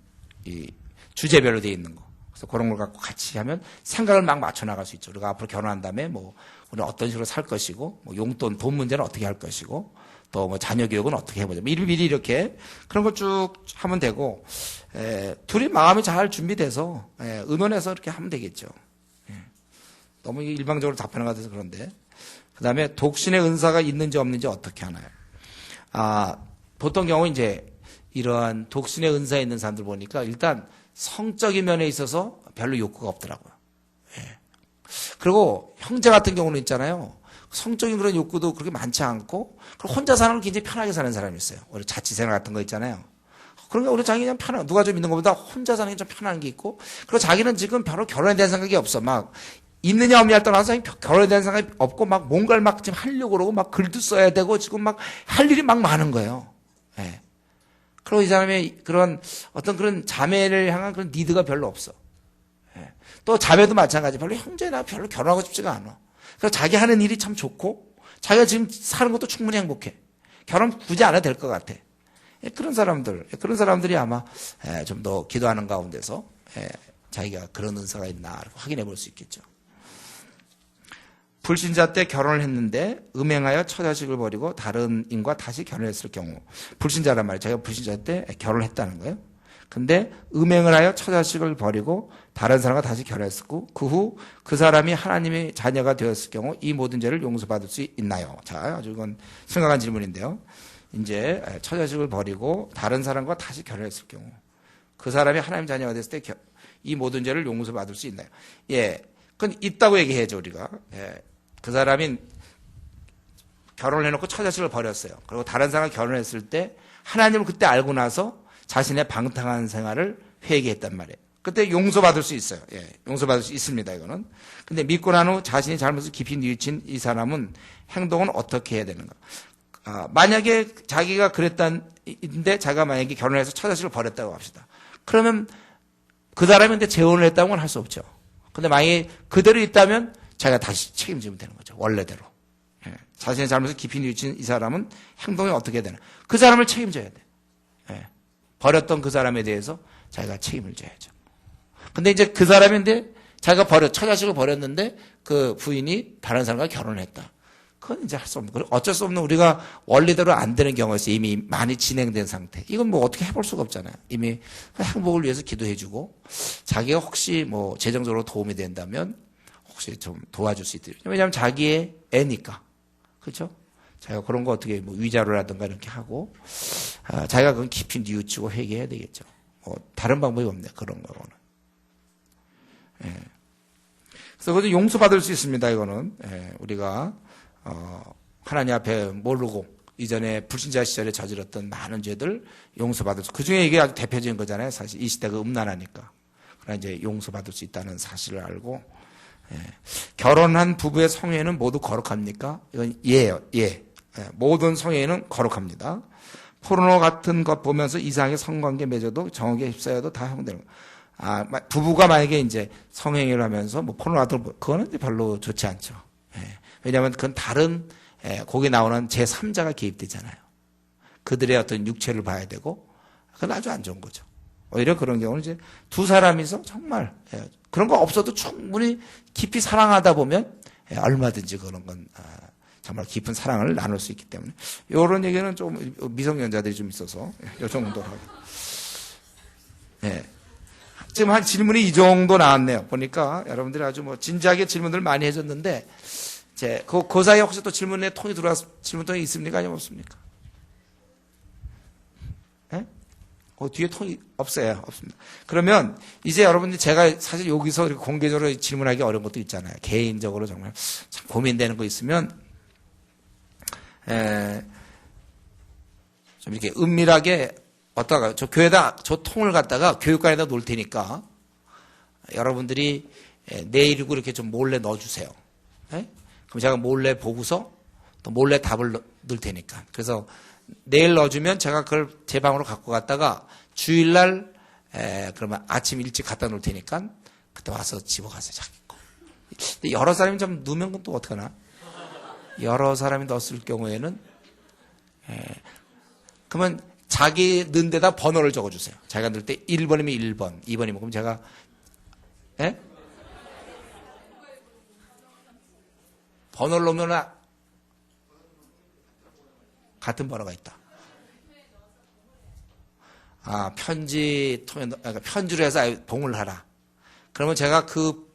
이 주제별로 되어 있는 거. 그래서 그런 걸 갖고 같이 하면 생각을 막 맞춰 나갈 수 있죠. 우리가 앞으로 결혼한 다음에 뭐 우리는 어떤 식으로 살 것이고, 뭐 용돈, 돈 문제는 어떻게 할 것이고, 또 뭐 자녀 교육은 어떻게 해보자. 미리 이렇게 그런 걸 쭉 하면 되고, 둘이 마음이 잘 준비돼서 의논해서 이렇게 하면 되겠죠. 너무 일방적으로 답하는 것 같아서 그런데. 그 다음에 독신의 은사가 있는지 없는지 어떻게 하나요? 보통 경우 이제 이러한 독신의 은사에 있는 사람들 보니까 일단 성적인 면에 있어서 별로 욕구가 없더라고요. 그리고 형제 같은 경우는 있잖아요. 성적인 그런 욕구도 그렇게 많지 않고, 그리고 혼자 사는 걸 굉장히 편하게 사는 사람이 있어요. 우리 자취생활 같은 거 있잖아요. 그러니까 우리 자기 그냥 누가 좀 있는 것보다 혼자 사는 게 좀 편한 게 있고, 그리고 자기는 지금 별로 결혼에 대한 생각이 없어. 막 있느냐 없느냐 떠나서 결혼에 대한 생각이 없고 막 뭔가를 막 지금 하려고 그러고 막 글도 써야 되고 지금 막 할 일이 막 많은 거예요. 예. 그리고 이 사람의 그런 어떤 그런 자매를 향한 그런 니드가 별로 없어. 예. 또 자매도 마찬가지. 별로 형제나 별로 결혼하고 싶지가 않아. 그래서 자기 하는 일이 참 좋고 자기가 지금 사는 것도 충분히 행복해. 결혼 굳이 안 해도 될 것 같아. 예. 그런 사람들이 아마 좀 더 기도하는 가운데서 자기가 그런 은사가 있나 확인해 볼 수 있겠죠. 불신자 때 결혼을 했는데 음행하여 처자식을 버리고 다른 인과 다시 결혼했을 경우, 불신자란 말이에요. 자기가 불신자 때 결혼을 했다는 거예요. 근데 음행을 하여 처자식을 버리고 다른 사람과 다시 결혼했고 그 후 그 사람이 하나님의 자녀가 되었을 경우 이 모든 죄를 용서받을 수 있나요? 자, 아주 이건 심각한 질문인데요. 이제 처자식을 버리고 다른 사람과 다시 결혼했을 경우 그 사람이 하나님 자녀가 됐을 때 이 모든 죄를 용서받을 수 있나요? 예, 그건 있다고 얘기해야죠 우리가. 예. 그 사람이 결혼을 해놓고 처자식을 버렸어요. 그리고 다른 사람과 결혼했을 때 하나님을 그때 알고 나서 자신의 방탕한 생활을 회개했단 말이에요. 그때 용서받을 수 있어요. 예, 용서받을 수 있습니다. 이거는. 근데 믿고 난 후 자신이 잘못을 깊이 뉘우친 이 사람은 행동은 어떻게 해야 되는가? 만약에 자기가 그랬다는데 자기가 만약에 결혼해서 처자식을 버렸다고 합시다. 그러면 그 사람이 근데 재혼을 했다는 건 할 수 없죠. 근데 만약에 그대로 있다면 자기가 다시 책임지면 되는 거죠. 원래대로. 예. 자신의 잘못을 깊이 뉘우친 이 사람은 행동이 어떻게 되나. 그 사람을 책임져야 돼. 예. 버렸던 그 사람에 대해서 자기가 책임을 져야죠. 근데 이제 그 사람인데 자기가 처자식을 버렸는데 그 부인이 다른 사람과 결혼을 했다. 그건 이제 할 수 없는, 어쩔 수 없는 우리가 원리대로 안 되는 경우가 있어요. 이미 많이 진행된 상태. 이건 뭐 어떻게 해볼 수가 없잖아요. 이미 행복을 위해서 기도해주고 자기가 혹시 뭐 재정적으로 도움이 된다면 혹시 좀 도와줄 수 있도록. 왜냐하면 자기의 애니까. 그렇죠? 자기가 그런 거 어떻게 뭐 위자료라든가 이렇게 하고 자기가 그건 깊이 뉘우치고 회개해야 되겠죠. 뭐 다른 방법이 없네. 그런 거는. 예. 그래서 그것도 용서받을 수 있습니다. 이거는. 예. 우리가 하나님 앞에 모르고 이전에 불신자 시절에 저질렀던 많은 죄들 용서받을 수. 그중에 이게 아주 대표적인 거잖아요. 사실 이 시대가 음란하니까. 그러나 이제 용서받을 수 있다는 사실을 알고. 예. 결혼한 부부의 성애는 모두 거룩합니까? 이건 예예요. 예. 모든 성애는 거룩합니다. 포르노 같은 것 보면서 이상하게 성관계 맺어도 정욕에 휩싸여도 다 허용되는 거. 부부가 만약에 이제 성행위를 하면서 뭐 포르노 같은 거 그거는 별로 좋지 않죠. 예. 왜냐하면 그건 다른 거기 나오는 제3자가 개입되잖아요. 그들의 어떤 육체를 봐야 되고 그건 아주 안 좋은 거죠. 오히려 그런 경우는 이제 두 사람이서 정말 그런 거 없어도 충분히 깊이 사랑하다 보면 얼마든지 그런 건 정말 깊은 사랑을 나눌 수 있기 때문에 이런 얘기는 좀 미성년자들이 좀 있어서 이 정도로 하고. 예. 지금 한 질문이 이 정도 나왔네요. 보니까 여러분들이 아주 뭐 진지하게 질문들 많이 해줬는데 이제 그 사이에 혹시 또 질문에 통이 들어와서 질문통이 있습니까? 아니면 없습니까? 예? 뒤에 통이 없어요. 없습니다. 그러면 이제 여러분들 제가 사실 여기서 이렇게 공개적으로 질문하기 어려운 것도 있잖아요. 개인적으로 정말 참 고민되는 거 있으면 좀 이렇게 은밀하게 어떠가 저 교회에다 저 통을 갖다가 교육관에다 놓을 테니까 여러분들이 내일이고 이렇게 좀 몰래 넣어주세요. 예? 그럼 제가 몰래 보고서 또 몰래 답을 넣을 테니까. 그래서 내일 넣어주면 제가 그걸 제 방으로 갖고 갔다가 주일날 그러면 아침 일찍 갖다 놓을 테니까 그때 와서 집어가세요. 자기 거. 근데 여러 사람이 좀 넣으면 또 어떡하나? 여러 사람이 넣었을 경우에는 그러면 자기 넣은 데다 번호를 적어주세요. 자기가 넣을 때 1번이면 1번, 2번이면 그럼 제가 번호를 넣으면 같은 번호가 있다. 편지로 해서 봉을 하라. 그러면 제가 그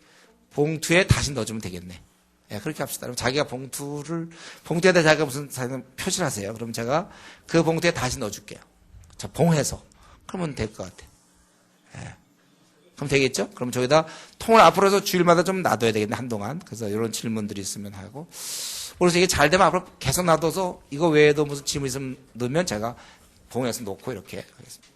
봉투에 다시 넣어주면 되겠네. 예, 그렇게 합시다. 그럼 자기가 봉투에다 자기가 무슨 표시를 하세요. 그럼 제가 그 봉투에 다시 넣어줄게요. 자, 봉해서. 그러면 될 것 같아요. 예. 그럼 되겠죠? 그럼 저기다 통을 앞으로 해서 주일마다 좀 놔둬야 되겠네, 한동안. 그래서 이런 질문들이 있으면 하고. 그래서 이게 잘 되면 앞으로 계속 놔둬서 이거 외에도 무슨 질문 있으면 넣으면 제가 봉해서 놓고 이렇게 하겠습니다.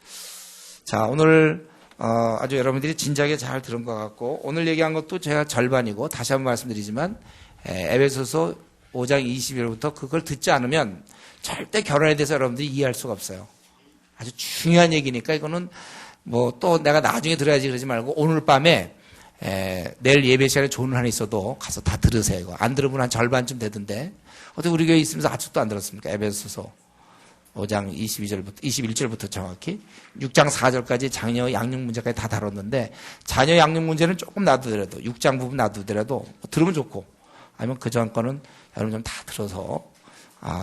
자, 오늘 아주 여러분들이 진작에 잘 들은 것 같고, 오늘 얘기한 것도 제가 절반이고, 다시 한번 말씀드리지만, 에베소서 5장 20절부터 그걸 듣지 않으면 절대 결혼에 대해서 여러분들이 이해할 수가 없어요. 아주 중요한 얘기니까 이거는 뭐 또 내가 나중에 들어야지 그러지 말고 오늘 밤에 내일 예배 시간에 좋은 한 있어도 가서 다 들으세요. 이거 안 들으면 한 절반쯤 되던데 어떻게 우리 교회 있으면서 아직도 안 들었습니까? 에베소서 5장 21절부터 정확히 6장 4절까지 자녀 양육 문제까지 다 다뤘는데 자녀 양육 문제는 조금 놔두더라도 6장 부분 놔두더라도 들으면 좋고 아니면 그 전 거는 여러분 좀 다 들어서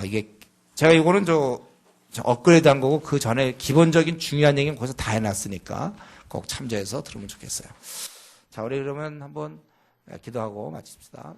이게 제가 이거는 저 업그레이드 한 거고 그 전에 기본적인 중요한 얘기는 거기서 다 해놨으니까 꼭 참조해서 들으면 좋겠어요. 자, 우리 그러면 한번 기도하고 마칩시다.